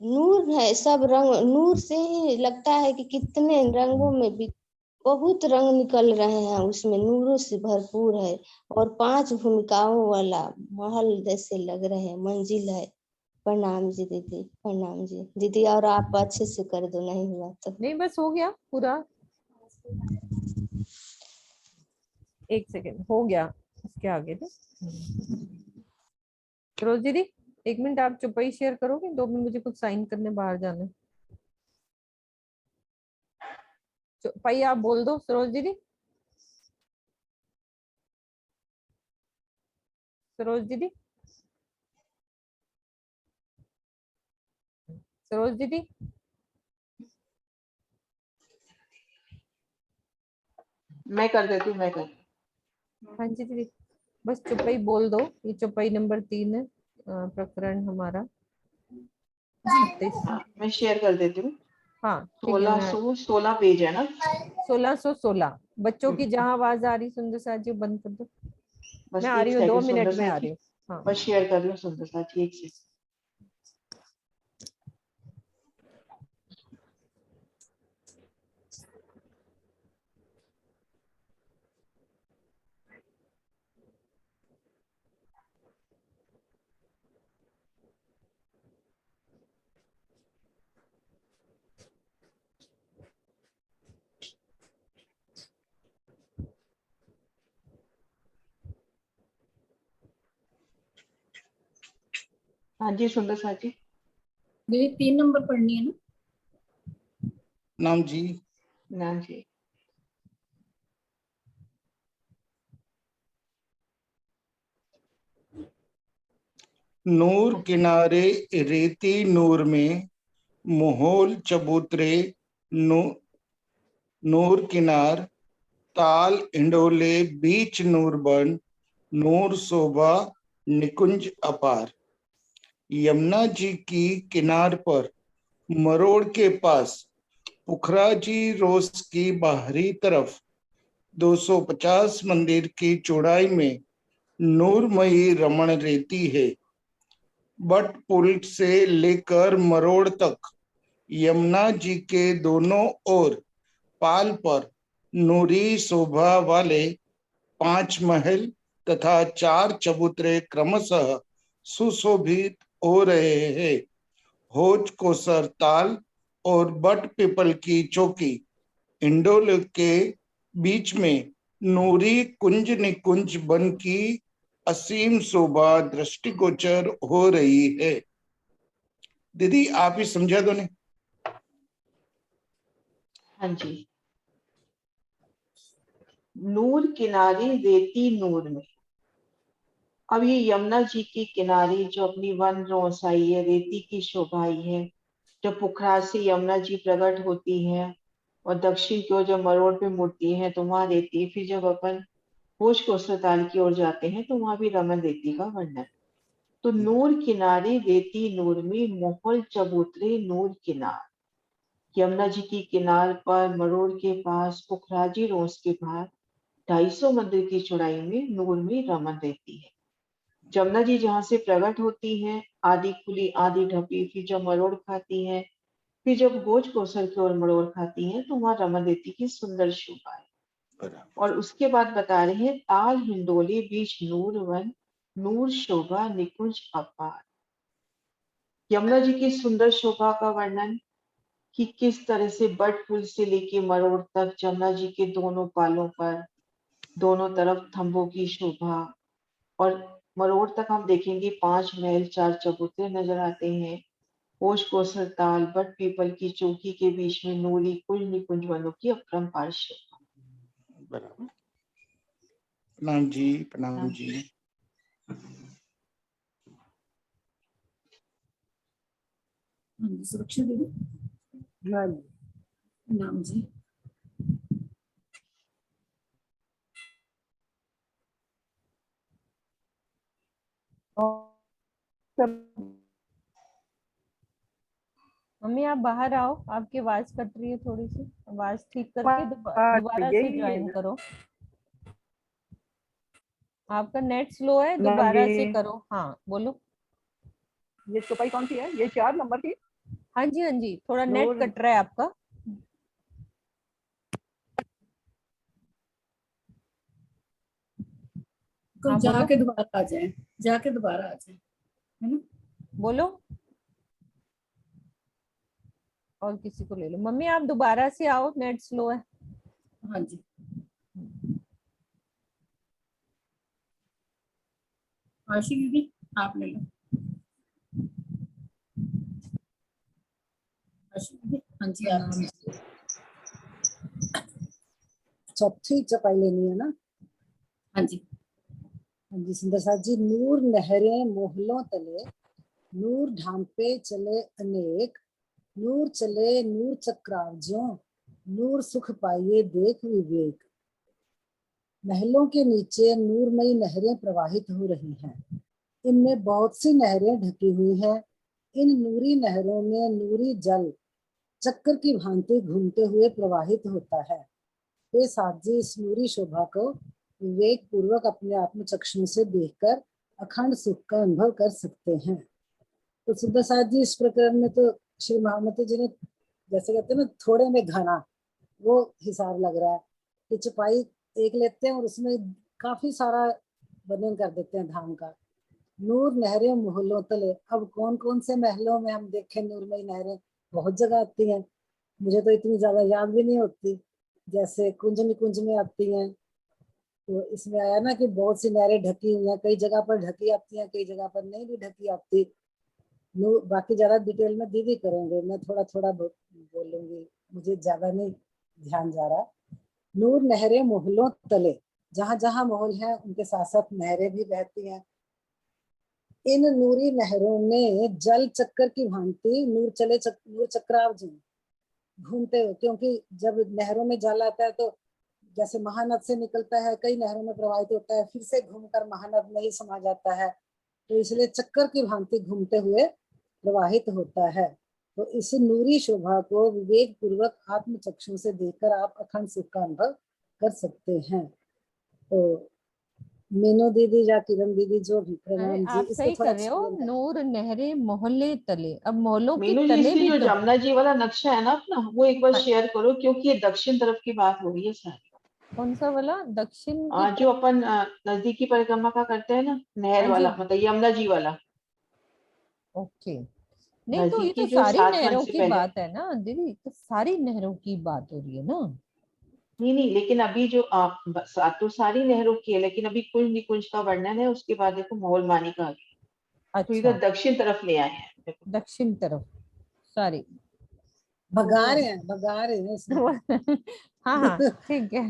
नूर है, सब रंग नूर से ही लगता है कि कितने रंगों में बहुत रंग निकल रहे हैं, उसमें नूरों से भरपूर है और 5 भूमिकाओं वाला महल जैसे लग रहे हैं, मंजिल है। प्रणाम जी दीदी, प्रणाम जी दीदी। और आप अच्छे से कर दो, नहीं हुआ तो। नहीं बस हो गया पूरा, 1 सेकेंड हो गया, इसके आगे थे। रोज दीदी 1 मिनट आप चुपई शेयर करोगे, 2 मिनट मुझे कुछ साइन करने बाहर जाना है। चुपई आप बोल दो सरोज दीदी। सरोज दीदी, सरोज दीदी, मैं कर देती हूँ, मैं कर। हाँ जी दीदी, बस चुपई बोल दो। ये चुपई नंबर 3 है, प्रकरण हमारा 36। मैं शेयर कर देती हूँ। हाँ ठीक है, 1616 पेज है ना। 1616। बच्चों की जहाँ आवाज आ रही सुंदर सा जी बंद कर दो। बस मैं आ एक रही हूँ, 2 सेकंड मिनट सुंदर में आ साथी, रही हूँ। हाँ बस शेयर कर रही हूँ सुंदर साथी, एक सेकंड। हाँ जी सुंदर साथी। दीदी 3 नंबर पढ़नी है ना। नाम जी। नाम जी। नूर किनारे रेती नूर में मोहोल चबूतरे नूर किनार ताल इंडोले बीच नूर बन नूर शोभा निकुंज अपार। यमुना जी की किनार पर मरोड़ के पास पुखरा जी रोज की बाहरी तरफ 250 मंदिर की चौड़ाई में नूरमयी रमण रेती है। बट पुल से लेकर मरोड़ तक यमुना जी के दोनों ओर पाल पर नूरी शोभा वाले 5 महल तथा 4 चबूतरे क्रमशः सुशोभित हो रहे हैं। होज कोसर ताल और बट पीपल की चौकी इंडोल के बीच में नूरी कुंज निकुंज बन की असीम शोभा दृष्टिगोचर हो रही है। दीदी आप ही समझा दो ने। हाँ जी। नूर किनारे रेती नूर में, अब ये यमुना जी की किनारे जो अपनी वन रोसाई है, रेती की शोभाई है, जब पुखरा से यमुना जी प्रकट होती है और दक्षिण की ओर जब मरोड़ पे मुड़ती है तो वहां रेती, फिर जब अपन होश को अस्पताल की ओर जाते हैं तो वहां भी रमन रेती का वर्णन। तो नूर किनारे रेती नूर में मोहल चबूतरे नूर किनार, यमुना जी की किनार पर मरोड़ के पास पुखराजी रोस के बाहर 250 मंदिर की चौड़ाई में नूर में रमन रहती है। जमुना जी जहाँ से प्रकट होती हैं, आधी खुली आधी ढपी, फिर जब मरोड़ खाती हैं, फिर जब गोज कोसर की ओर मरोड़ खाती हैं तो वहां रमन रेती की सुंदर शोभा है। और उसके बाद बता रहे हैं ताल हिंडोले बीच नूर वन नूर शोभा निकुंज अपार। यमुना जी की सुंदर शोभा का वर्णन कि किस तरह से बट पुल से लेके मरोड़ तक जमुना जी के दोनों पालों पर दोनों तरफ थंबों की शोभा, और मरोड़ तक हम देखेंगे 5 महल 4 चबूतरे नजर आते हैं। होश कोसर ताल बट पीपल की चौकी के बीच में नूरी कुल निकुंज वनों की अपरंपार शोभा। बराबर। प्रणाम जी, प्रणाम जी। सुरक्षा दीदी। हाँ नाम जी। मम्मी आप बाहर आओ, आपकी आवाज कट रही है थोड़ी सी, आवाज ठीक करके दोबारा से यही ज्वाइन करो। आपका नेट स्लो है, नाम दोबारा से जी। करो। हाँ बोलो। ये चौपाई कौन सी है? ये 4 नंबर की। हाँ जी हाँ जी, थोड़ा नेट नूर कट रहा है आपका। को हाँ, बोलो। जाके दोबारा आ जाए, जाके दोबारा आ जाए, है ना। बोलो, और किसी को ले लो। मम्मी आप दोबारा से आओ, नेट स्लो है। हाँ जी, आशी दीदी आप ले लो। आशी दीदी, हाँ जी आप। चौथी चपाई लेनी है ना। हाँ जी, हाँ जी सुंदर साथ जी। नूर नहरें मोहलों तले, नूर ढांपे चले अनेक, नूर चले नूर चक्रार्जों, नूर सुख पाइए देख विवेक। महलों के नीचे नूरमयी नहरें प्रवाहित हो रही हैं। इनमें बहुत सी नहरें ढकी हुई हैं। इन नूरी नहरों में नूरी जल चक्कर की भांति घूमते हुए प्रवाहित होता है। वे साथ जी इस नूरी शोभा को विवेक पूर्वक अपने आत्मचक्षु से देखकर अखंड सुख का अनुभव कर सकते हैं। तो सुंदर साथ जी इस प्रकरण में तो श्री महामती जी ने जैसे कहते हैं ना थोड़े में घना वो हिसाब लग रहा है कि चपाई एक लेते हैं और उसमें काफी सारा वर्णन कर देते हैं धाम का। नूर नहरें मोहल्लों तले, अब कौन कौन से महलों में हम देखें नूरमयी नहरें, बहुत जगह आती हैं, मुझे तो इतनी ज्यादा याद भी नहीं होती। जैसे कुंज निकुंज में आती हैं, तो इसमें आया ना कि बहुत सी नहरें ढकी हुई हैं, कई जगह पर ढकी आती हैं, कई जगह पर नहीं भी ढकी आती। बाकी ज्यादा डिटेल में दीदी करेंगे, मैं थोड़ा थोड़ा बोलूंगी, मुझे ज्यादा नहीं ध्यान जा रहा। नूर नहरें मोहल्लों तले, जहां जहां मोहल है उनके साथ साथ नहरें भी बहती हैं। इन नूरी नहरों में जल चक्कर की भांति नूर चक्राव घूमते हुए, क्योंकि जब नहरों में जल आता है तो जैसे महानद से निकलता है, कई नहरों में प्रवाहित होता है, फिर से घूमकर महानद में ही समा जाता है, तो इसलिए चक्कर की भांति घूमते हुए प्रवाहित होता है। तो इस नूरी शोभा को विवेक पूर्वक आत्मचक्षु से देखकर आप अखंड सुख का अनुभव कर सकते हैं। तो मीनू दीदी या किरण दीदी जो भी प्रणाम जी, आप इसको सही थोड़ा कर रहे हो। नूर नहरे मोहल्ले तले, अब मोहल्लों के मीनू जी तले इसकी भी जो तो जमुना जी वाला नक्शा है ना अपना, वो एक बार शेयर करो, क्योंकि ये दक्षिण तरफ की बात हो रही है सारी। कौन सा वाला दक्षिण की जो अपन नजदीकी परिक्रमा का करते हैं ना, नहर हाँ वाला, जी। मतलब यमुना जी वाला। ओके, नहीं तो ये तो नजदीकी जो सारी 7 मंथ नहरों से की पहले। बात है ना दीदी, तो सारी नहरों की बात हो रही है ना। नहीं नहीं, लेकिन अभी जो तो सारी नहरों की है, लेकिन अभी कुंज निकुंज का वर्णन है, उसके बाद देखो मोहल मानी का। तो अच्छा, इधर दक्षिण तरफ ले आए हैं। दक्षिण तरफ, सॉरी भगा रहे हैं इसमें। हाँ हाँ ठीक है।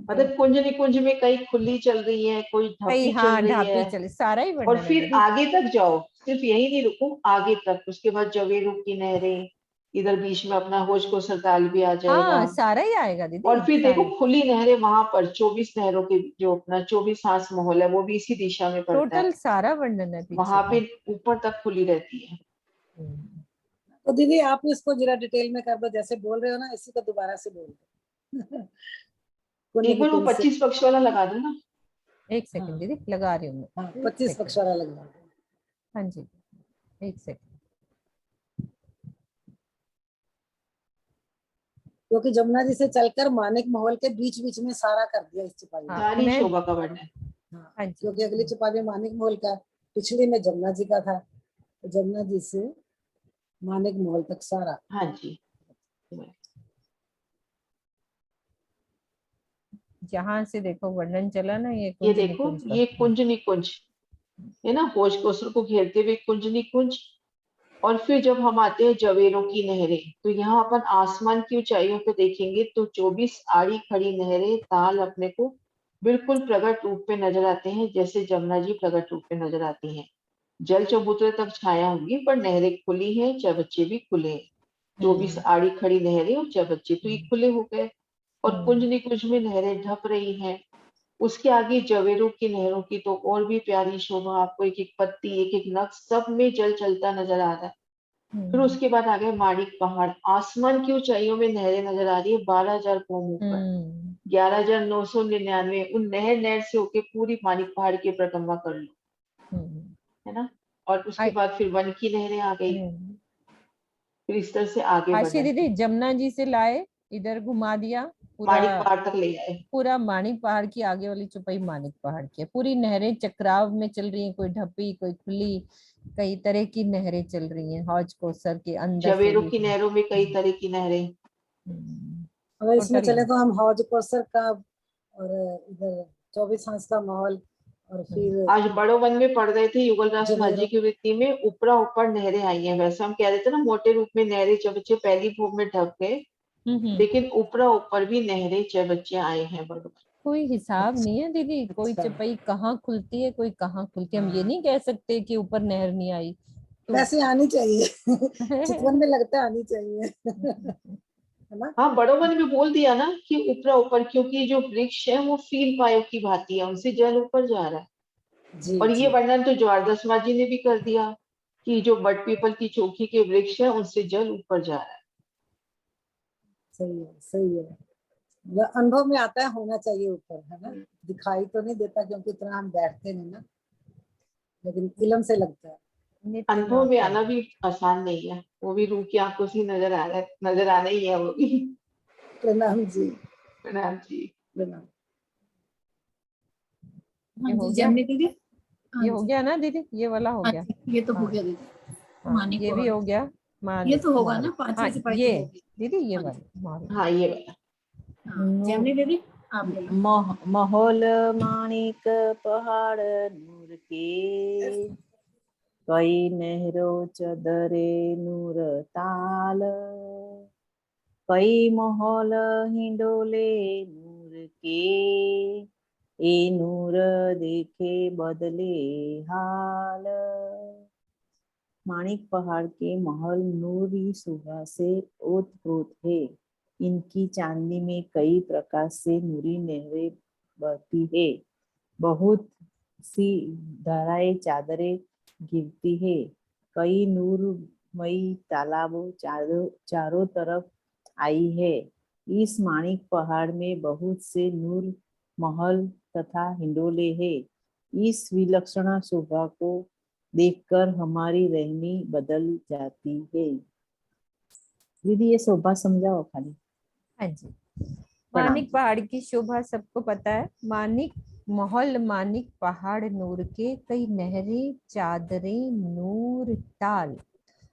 मतलब कुंज निकुंज में कई खुली चल रही है, कोई कई ढपी चल हाँ रही ढापी है, चली, सारा ही और वर्णन है फिर दीदी। आगे तक जाओ, सिर्फ यही नहीं रुको, आगे तक, उसके बाद जवेरू की नहरें, इधर बीच में अपना होश को सरताल भी आ जाएगा, हाँ सारा ही आएगा दीदी, और फिर देखो सारा। खुली नहरें वहां पर 24 नहरों के जो अपना 24 हांस महल है, वो भी इसी दिशा में पड़ता है, टोटल सारा वर्णन है पीछे वहां का। पे ऊपर तक खुली रहती है। तो दीदी आप इसको जरा डिटेल में कर दो, जैसे बोल रहे हो ना इसी को दोबारा से बोल दो। एक बार वो 25 पक्ष वाला लगा दो ना। एक सेकंड दीदी लगा रही हूँ मैं। हाँ 25 पक्ष वाला लगा दो। हाँ जी, एक सेकंड। क्योंकि जमुना जी से चलकर मानिक महल के बीच बीच में सारा कर दिया इस चपाई में। सारी शोभा का वर्णन। हाँ क्योंकि अगली चपाई में मानिक महल का, पिछली में जमुना जी का था, तो जमुना जी से मानिक महल तक सारा। हाँ जी, जहां से देखो वर्णन चला ना, ये ये कुंज देखो निकुंज का। ये कुंज निकुंज है ना, होश कोसर को घेरते हुए कुंज निकुंज। और फिर जब हम आते हैं जवेरों की नहरें, तो यहाँ अपन आसमान की ऊंचाइयों पे देखेंगे तो 24 आड़ी खड़ी नहरें ताल अपने को बिल्कुल प्रकट रूप पे नजर आते हैं, जैसे जमुना जी प्रकट रूप पे नजर आती हैं। जल चबूतरे तक छाया होंगी, पर नहरें खुली हैं, चबच्चे भी खुले हैं। 24 आड़ी खड़ी नहरें और चबच्चे तो ये खुले हो गए, और कुंज निकुंज में नहरें ढप रही हैं। उसके आगे जवेरों की नहरों की तो और भी प्यारी शोभा, आपको एक एक पत्ती, एक एक नक्श, सब में जल चलता नजर आ रहा है। फिर उसके बाद आ गए माणिक पहाड़, आसमान की ऊंचाइयों में नहरें नजर आ रही है 12,000 कोम ऊपर, 11,999। उन नहर नहर से होके पूरी माणिक पहाड़ की परिक्रमा कर लो, है ना। और उसके बाद फिर वन की नहरें आ गई, फिर इस तरह से आगे आशी बढ़े। दीदी जमुना जी से लाए इधर घुमा दिया, माणिक पूरा पहाड़ तक ले आए। पूरा माणिक पहाड़ की आगे वाली चौपाई माणिक पहाड़ की है। पूरी नहरें चक्राव में चल रही हैं, कोई ढपी कोई खुली, कई तरह की नहरें चल रही हैं हौज कोसर के अंदर से जवेरों भी। की नहरों में कई तरह की नहरें। अगर इसमें टोटल चले तो हम हौज कौसर का और इधर 24 हांस का महल और फिर आज बड़ो वन में पढ़ रहे थे युगल राज माझी जवेरों की वृत्ति में, ऊपरा ऊपर नहरें आई हैं। वैसे हम कह रहे थे ना मोटे रूप में नहरें चबच्चे पहली भूमि में ढक गए, लेकिन ऊपरा ऊपर भी नहरें चबच्चे आए हैं बड़ो। कोई हिसाब नहीं है दीदी, कोई चपाई कहाँ खुलती है कोई कहाँ खुलती है। हम ये नहीं कह सकते कि ऊपर नहर नहीं आई तो वैसे आनी चाहिए चितवन में लगता है आनी चाहिए है ना। हाँ, बड़ो वन में बोल दिया ना कि ऊपरा ऊपर, क्योंकि जो वृक्ष है वो फील पायो की भांति है, उनसे जल ऊपर जा रहा है। जी और ये जी वर्णन तो ज्वारदास माझी ने भी कर दिया कि जो बट पीपल की चौकी के वृक्ष है उनसे जल ऊपर जा रहा है। सही है सही है। मतलब अनुभव में आता है होना चाहिए ऊपर, है ना। दिखाई तो नहीं देता क्योंकि इतना हम बैठते नहीं ना, लेकिन इलम से लगता है। अनुभव में आना भी आसान नहीं है, वो भी रूह की आंखों से नजर आ रहा है, नजर आना ही है वो भी। प्रणाम जी। प्रणाम जी। प्रणाम। ये हो गया, जमनी दीदी, ये हो गया ना दीदी, ये वाला हो गया। ये तो हो गया दीदी। हाँ, मानिक ये भी पहाड़। हो गया। ये तो होगा ना, पांचवी चपाई ये तो होगी। दीदी ये वाला हाँ ये वाला। जमनी दीदी आप बोलो। महल माणिक पहाड़ नूर के, कई नहरों चदरे नूर ताल, कई महल हिंडोले नूर के, ए नूर देखे बदले हाल। माणिक पहाड़ के महल नूरी सुबह से ओतप्रोत है। इनकी चांदनी में कई प्रकार से नूरी नहरें बहती है। बहुत सी धाराएं चादरें गिरती है। कई नूरमयी तालाबों चारों तरफ आई है। इस माणिक पहाड़ में बहुत से नूर महल तथा हिंडोले है। इस विलक्षण शोभा को देखकर हमारी रहनी बदल जाती है। दीदी ये शोभा समझाओ खाली। हाँ जी, मानिक पहाड़ की शोभा सबको पता है। मानिक महल मानिक पहाड़ नूर के, कई नहरें चादरें नूर ताल।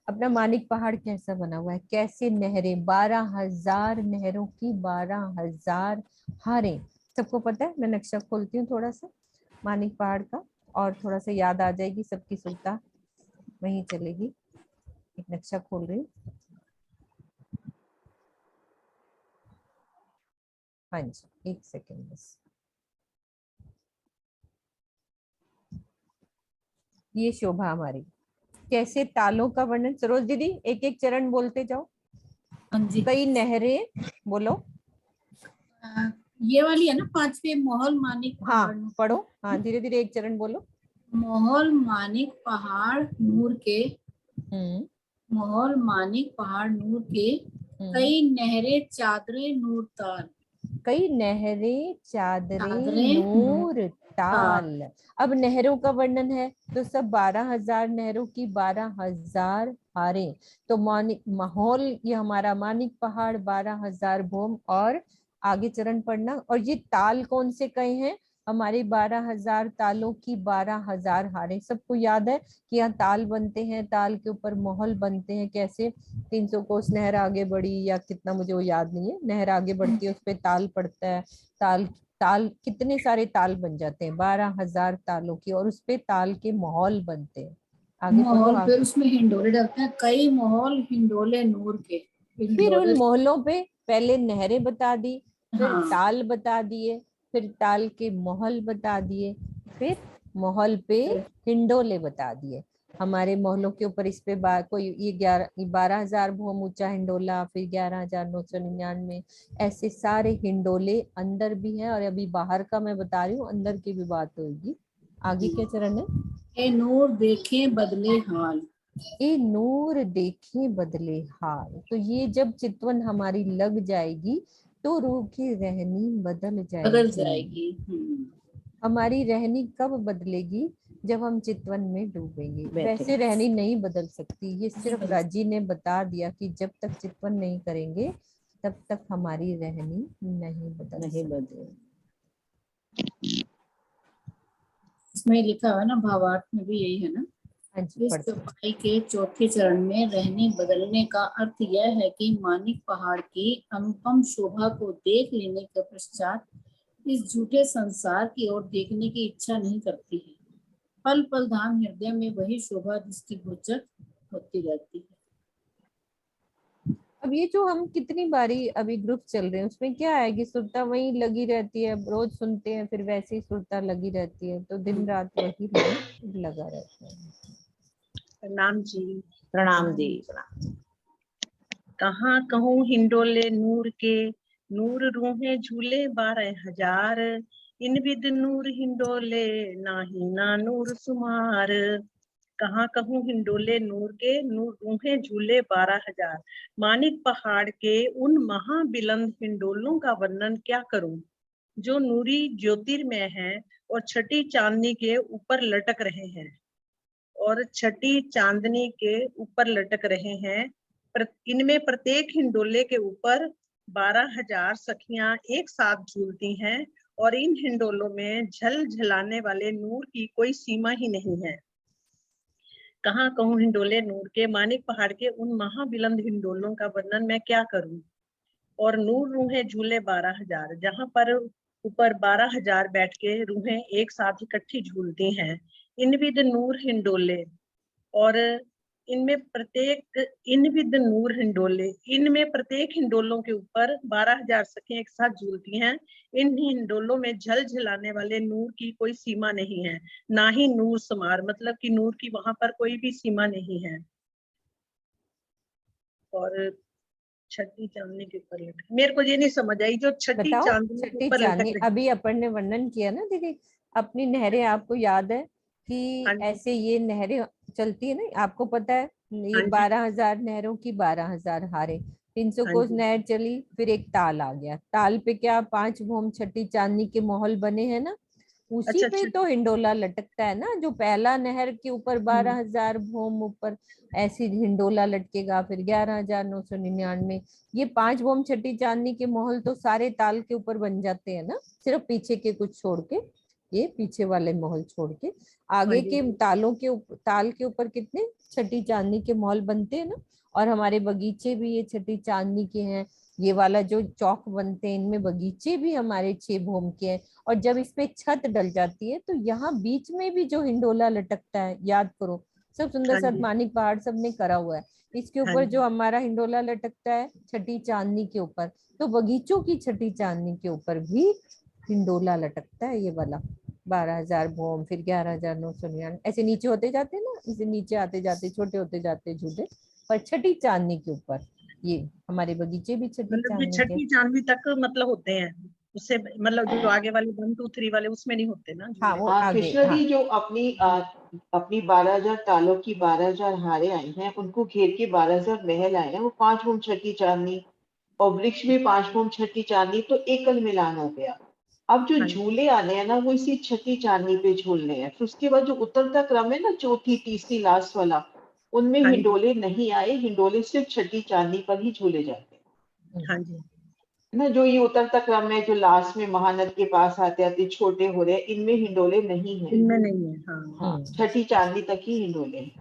अपना मानिक पहाड़ कैसा बना हुआ है, कैसे नहरें, 12,000 नहरों की 12,000 हारें। सबको पता है। मैं नक्शा खोलती हूँ थोड़ा सा मानिक पहाड़ का, और थोड़ा सा याद आ जाएगी सबकी सुलता वहीं चलेगी। एक नक्शा खोल रही हूँ। हाँ जी, एक सेकेंड बस। ये शोभा हमारी, कैसे तालों का वर्णन। सरोज दीदी एक एक चरण बोलते जाओ। कई नहरें बोलो। ये वाली है ना पांचवी, महल मानिक पहाड़। हाँ पढ़ो, हाँ धीरे धीरे एक चरण बोलो। महल मानिक पहाड़ नूर के, महल मानिक पहाड़ नूर के, कई नहरें चादरें नूर ताल। कई नहरें चादरें नूर ताल। अब नहरों का वर्णन है तो सब 12,000 नहरों की 12,000 हारें। तो माहौल ये हमारा मानिक पहाड़ 12,000 भूम, और आगे चरण पढ़ना। और ये ताल कौन से कहे हैं, हमारे 12,000 तालों की 12,000 हारें। सबको याद है कि यहाँ ताल बनते हैं, ताल के ऊपर महल बनते हैं। कैसे 300 कोस नहर आगे बढ़ी या कितना मुझे वो याद नहीं है, नहर आगे बढ़ती है उस पे ताल पड़ता है। ताल ताल कितने सारे ताल बन जाते हैं 12,000 तालों की, और उस पे ताल के महल बनते हैं। आगे महल, फिर उसमें हिंडोले डलते हैं, कई महल हिंडोले नूर के। फिर उन मोहल्लों पे पहले नहरें बता दी, फिर ताल बता दिए, फिर ताल के महल बता दिए, फिर महल पे हिंडोले बता दिए। हमारे मोहल्लों के ऊपर इस पे कोई ये 12,000 भूम ऊंचा हिंडोला, फिर 11,999, ऐसे सारे हिंडोले अंदर भी हैं। और अभी बाहर का मैं बता रही हूँ, अंदर की भी बात होगी। आगे क्या चरण है। ए नूर देखे बदले हाल, ए नूर देखे बदले हाल। तो ये जब चितवन हमारी लग जाएगी तो रूह की रहनी बदल जाएगी। हमारी रहनी कब बदलेगी, जब हम चितवन में डूबेंगे। वैसे रहनी नहीं बदल सकती। ये सिर्फ राजी ने बता दिया कि जब तक चितवन नहीं करेंगे तब तक हमारी रहनी नहीं बदल। इसमें लिखा हुआ है ना, भावार्थ में भी यही है ना। इस सफाई के चौथे चरण में रहनी बदलने का अर्थ यह है कि मानिक पहाड़ की अनुपम शोभा को देख लेने के पश्चात इस झूठे संसार की ओर देखने की इच्छा नहीं करती है। पल पल धाम हृदय में वही शोभा दृष्टिगोचर होती रहती है। अब ये जो हम कितनी बारी अभी ग्रुप चल रहे हैं उसमें क्या है कि सुरता वही लगी रहती है, रोज सुनते हैं, फिर वैसे ही सुरता लगी रहती है, तो दिन रात वही लगा रहता है। प्रणाम जी। प्रणाम जी। कहाँ कहूँ हिंडोले नूर के, नूर रूहे झूले 12,000, इन विद नूर हिंडोले नाही ना नूर सुमार। कहाँ कहूँ हिंडोले नूर के, नूर रूहे झूले 12,000, मानिक पहाड़ के उन महाबिलंद हिंडोलों का वर्णन क्या करूं, जो नूरी ज्योतिर्मय है और छठी चांदनी के ऊपर लटक रहे हैं, और छठी चांदनी के ऊपर लटक रहे हैं। इनमें प्रत्येक हिंडोले के ऊपर 12,000 सखियां एक साथ झूलती हैं, और इन हिंडोलों में झल झलाने वाले नूर की कोई सीमा ही नहीं है। कहाँ कहूँ हिंडोले नूर के, मानिक पहाड़ के उन महाबिलंद हिंडोलों का वर्णन मैं क्या करूं, और नूर रूहें झूले 12,000, जहाँ पर ऊपर 12,000 बैठ के रूहें एक साथ इकट्ठी झूलती हैं। इनविद नूर हिंडोले, और इनमें प्रत्येक हिंडोलों के ऊपर 12,000 सखियां एक साथ झूलती हैं। इन हिंडोलों में झल झलाने वाले नूर की कोई सीमा नहीं है, ना ही नूर समार, मतलब कि नूर की वहां पर कोई भी सीमा नहीं है। और छठी चांदनी के ऊपर लटक, मेरे को ये नहीं समझ आई जो छठी चांदनी के ऊपर लटक, अभी अपन ने वर्णन किया ना दीदी अपनी नहरें, आपको याद है कि ऐसे ये नहरें चलती है ना, आपको पता है ये 12,000 नहरों की 12,000 हारे, 300 कोस नहर चली, फिर एक ताल आ गया, ताल पे क्या 5 भौम छठी चांदनी के महल बने हैं ना, उसी पे तो हिंडोला लटकता है ना, जो पहला नहर के ऊपर 12,000 भौम ऊपर ऐसी हिंडोला लटकेगा, फिर 11,999, ये 5 भौम छठी चांदनी के महल तो सारे ताल के ऊपर बन जाते हैं ना, सिर्फ पीछे के कुछ छोड़ के, ये पीछे वाले महल छोड़ के आगे के ताल के ऊपर कितने छठी चांदनी के महल बनते हैं ना, और हमारे बगीचे भी ये छठी चांदनी के हैं, ये वाला जो चौक बनते हैं इनमें बगीचे भी हमारे 6 भौम के हैं, और जब इसमें छत डल जाती है तो यहाँ बीच में भी जो हिंडोला लटकता है, याद करो सब सुंदर साथ मानिक पहाड़ सब ने करा हुआ है, इसके ऊपर जो हमारा हिंडोला लटकता है छठी चांदनी के ऊपर, तो बगीचों की छठी चांदनी के ऊपर भी हिंडोला लटकता है, ये वाला 12,000 भौम, फिर 11,999, ऐसे नीचे होते जाते ना, इसे नीचे आते जाते छोटे होते जाते झूले, पर छठी चांदनी के ऊपर ये हमारे बगीचे भी छठी चांदनी तक मतलब होते हैं, उससे मतलब जो आगे वाले 1, 2, 3 वाले उसमें नहीं होते ना। हाँ, वो आगे, कृष्णा जी जो अपनी 12,000 तालों की 12,000 हारे आई हैं, उनको घेर के 12,000 महल आए हैं, वो 5 भौम छठी चांदनी, और वृक्ष में 5 भौम छठी चांदनी, तो एकल मिलान हो गया। अब जो झूले आने हैं ना वो इसी छठी चांदनी पे झूलने हैं, फिर उसके बाद जो उतरता क्रम है ना, चौथी तीसरी लास्ट वाला, उनमें हिंडोले नहीं आए, हिंडोले सिर्फ छठी चांदनी पर ही झूले जाते हैं। हाँ जी ना, जो ये उतरता क्रम है जो लास्ट में महानद के पास आते आते छोटे हो रहे हैं, इनमें हिंडोले नहीं है, इनमें नहीं है। हाँ, छठी चांदनी तक ही हिंडोले हैं।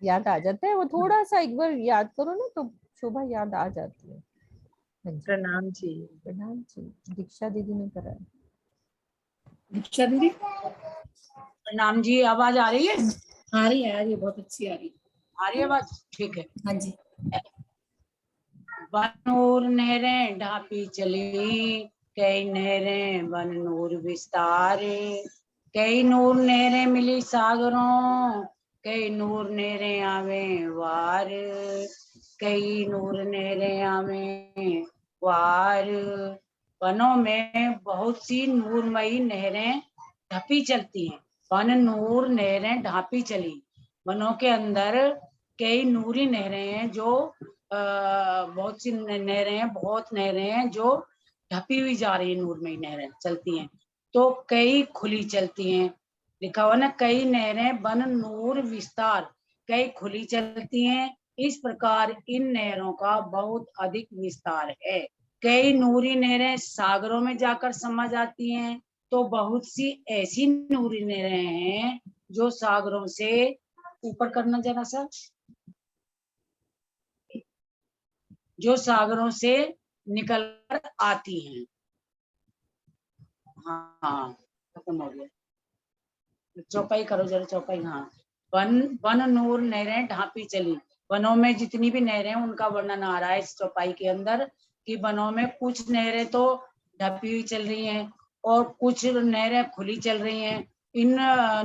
याद आ जाता है, वो थोड़ा सा एक बार याद करो ना तो शोभा याद आ जाती है। प्रणाम जी। प्रणाम जी। दीक्षा दीदी ने करा है। दीक्षा दीदी प्रणाम जी। आवाज आ रही है? आ रही है, बहुत अच्छी आ रही है आवाज। ठीक है। हाँ जी। वन और नहरें ढापी चली, कई नहरें वन नूर विस्तारे, कई नूर नहरें मिली सागरों, कई नूर नहरें आवे वार, कई नूर नहरें आवे वार। वनों में बहुत सी नूरमयी नहरें ढपी चलती हैं। वन नूर नहरें ढापी चली, वनों के अंदर कई नूरी नहरें हैं, जो बहुत सी नहरें हैं, बहुत नहरें हैं जो ढपी हुई जा रही है, नूरमयी नहरें चलती हैं, तो कई खुली चलती हैं। लिखा हुआ ना, कई नहरें बन नूर विस्तार, कई खुली चलती हैं, इस प्रकार इन नहरों का बहुत अधिक विस्तार है। कई नूरी नहरें सागरों में जाकर समा जाती हैं, तो बहुत सी ऐसी नूरी नहरें हैं जो सागरों से ऊपर करना जरा सा, जो सागरों से निकल कर आती हैं। हाँ खत्म हो गया, चौपाई करो जरा, चौपाई। हाँ, वन नूर नहरें ढांपी चली। वनों में जितनी भी नहरें हैं उनका वर्णन आ रहा है इस चौपाई के अंदर, कि वनों में कुछ नहरें तो ढपी हुई चल रही हैं और कुछ नहरें खुली चल रही हैं। इन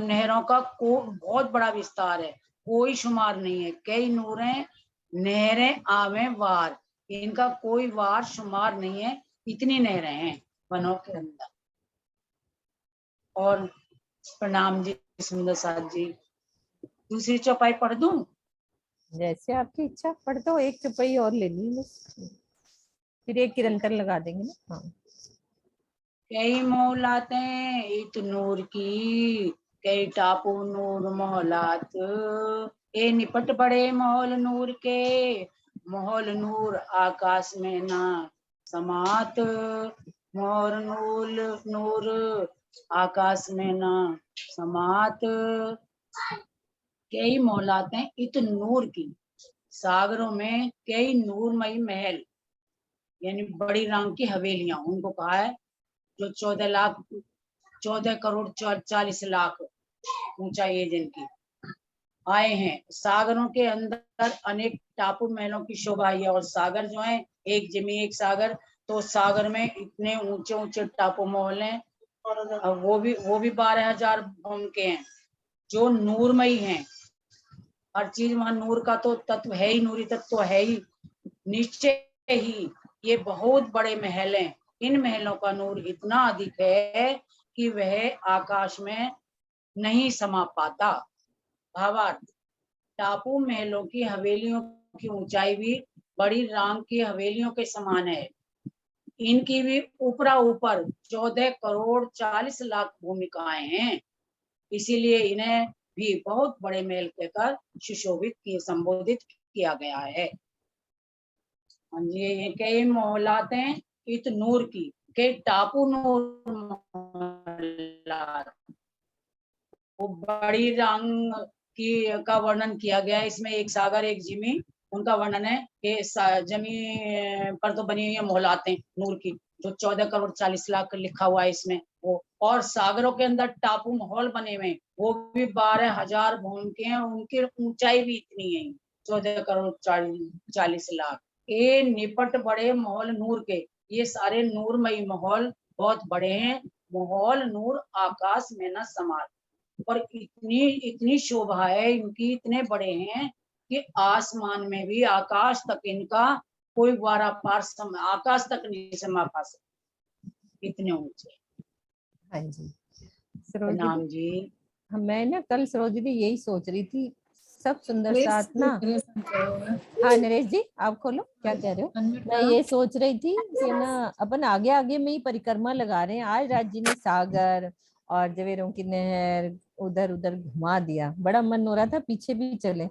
नहरों का बहुत बड़ा विस्तार है, कोई शुमार नहीं है। कई नहरें आवे वार, इनका कोई वार शुमार नहीं है, इतनी नहरें हैं वनों के अंदर। और प्रणाम जी सुंदर साथ जी। दूसरी चौपाई पढ़ दूं? जैसे आपकी इच्छा, पढ़ दो। एक चौपाई और लेनी है बस, फिर एक किरंतर लगा देंगे ना। हाँ। कई मोहलाते इत नूर की, कई टापू नूर मोहलात, ए निपट बड़े मोहल नूर के, मोहल नूर आकाश में ना समात, मोहर नूर आकाश में ना समात। कई मोहलाते इत नूर की, सागरों में कई नूरमयी महल यानी बड़ी रंग की हवेलियां, उनको कहा है जो 14 करोड़ 40 लाख ऊंचाई है जिनकी, आए हैं। सागरों के अंदर अनेक टापू महलों की शोभा है। और सागर जो है, एक जमी एक सागर, तो सागर में इतने ऊंचे ऊंचे टापू महल हैं, वो भी 12,000 भूम के हैं, जो नूरमयी हैं। हर चीज वहां नूर का तो तत्व है ही, नूरी तत्व है ही। निश्चय ही ये बहुत बड़े महल हैं। इन महलों का नूर इतना अधिक है कि वह आकाश में नहीं समा पाता। भावार्थ, टापू महलों की हवेलियों की ऊंचाई भी बड़ी राम की हवेलियों के समान है। इनकी भी ऊपरा ऊपर 14 करोड़ 40 लाख भूमिकाएं हैं, इसीलिए इन्हें भी बहुत बड़े महल कहकर सुशोभित संबोधित किया गया है। ये कई मोहलाते इत नूर की, कई टापू नूर मोहलात, वो बड़ी रंग की का वर्णन किया गया है इसमें। एक सागर एक जिमी, उनका वर्णन है कि जमी पर तो बनी हुई है मोहलातें नूर की, जो 14 करोड़ 40 लाख लिखा हुआ है इसमें वो। और सागरों के अंदर टापू महल बने हुए, वो भी 12,000 भूम के हैं, उनकी ऊंचाई भी इतनी है 14 करोड़ 40 लाख। ये निपट बड़े महल नूर के, ये सारे नूरमयी महल बहुत बड़े हैं। महल नूर आकाश में न समार, और इतनी शोभा है इनकी, इतने बड़े हैं कि आसमान में भी, आकाश तक इनका कोई वारा पार आकाश तक नहीं समा पा सकता, इतने ऊंचे। हाँ जी प्रणाम जी। मैं ना कल सरोज दीदी यही सोच रही थी, सब सुंदर साथ ना। हाँ नरेश जी आप खोलो, क्या कह रहे हो? मैं ये सोच रही थी कि ना अपन आगे आगे में ही परिक्रमा लगा रहे हैं। आज राज्य ने सागर और जवेरों की नहर उधर उधर घुमा दिया, बड़ा मन हो रहा था पीछे भी चले।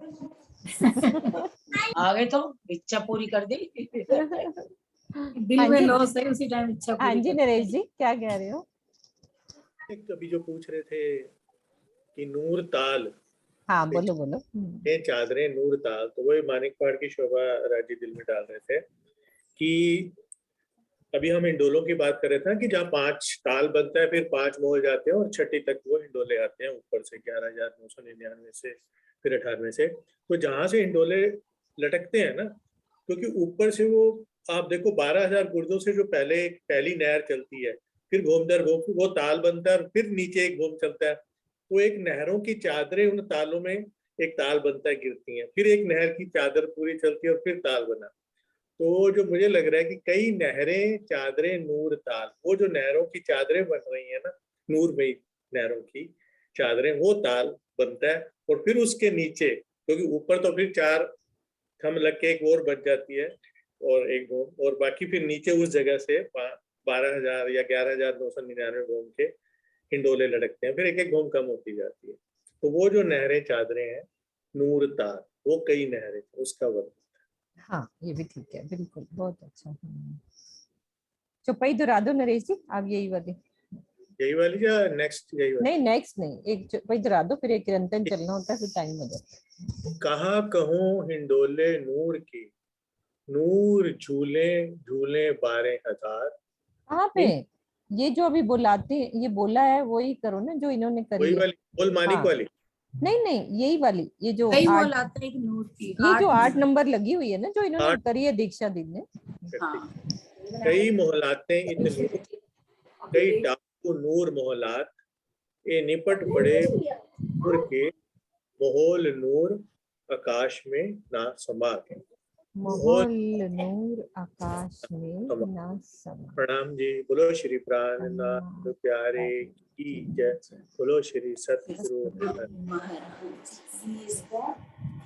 आगे तो इच्छा पूरी कर दी। दिल में लो सही उसी टाइम इच्छा पूरी। हाँ जी नरेश जी क्या कह रहे हो? एक अभी जो पूछ रहे थे कि नूर ताल, हाँ बोलो बोलो। ये चादरें नूर ताल, तो वही मानिक पहाड़ की शोभा राजी दिल में डाल रहे थे कि अभी हम हिंडोलों की बात कर रहे थे कि जहाँ 5 ताल बनता है, फिर 5 मोहल जाते हैं और छठी तक वो हिंडोले आते हैं ऊपर से 11,999 से, फिर 98 से। तो जहां से हिंडोले लटकते हैं ना, क्योंकि ऊपर से वो आप देखो 12,000 गुर्दों से जो पहली नहर चलती है, फिर घूमदर घूम वो ताल बनता है और फिर नीचे एक घूम चलता है, तो एक नहरों की चादरें उन तालों में एक ताल बनता है गिरती हैं, फिर एक नहर की चादर पूरी चलती है और फिर ताल बना। तो जो मुझे लग रहा है कि कई नहरें चादरें नूर ताल, वो जो नहरों की चादरें बन रही है ना, नूरमयी नहरों की चादरें, वो ताल बनता है। और फिर उसके नीचे, क्योंकि ऊपर तो फिर 4 थम लग के एक और बच जाती है और एक घूम, और बाकी फिर नीचे उस जगह से 12,000 या 11,999 घूम के हिंडोले लटकते हैं, फिर एक एक घूम कम होती जाती है। तो वो जो नहरें चादरें हैं नूर ताल, वो कई नहरें थी, उसका वर्णन। हाँ ये भी ठीक है, बिल्कुल बहुत अच्छा। चौपाई दोहरा दो नरेश जी, आप यही वाली। यही वाली या नेक्स्ट यही वाली? नहीं नेक्स्ट नहीं, एक चौपाई दोहरा दो, फिर एक निरंतर चलना होता है, फिर टाइम हो जाता है। कहाँ कहूँ हिंडोले नूर की, नूर झूले झूले 12,000। कहाँ पे? ये जो अभी बुलाते ये बोला है वही करो ना जो इन्होंने करी वही है। वाली बोल मानिक हाँ। वाली। नहीं नहीं यही वाली, ये जो कई 8 बोलाते हैं कि नूर की, ये जो 8 नूर। नंबर लगी हुई है ना जो इन्होंने 8 करी है दीक्षा दी ने। हाँ। कई मोहलातें इतनी, कई डाकू नूर मोहलात, ये निपट पड़े नूर के, मोहोल नूर आकाश में ना समा के। मोहोल नूर आकाश में ना समा। प्रणाम जी। बोलो श्री प्राणनाथ प्यारे की जय। बोलो श्री सतगुरु महाराज।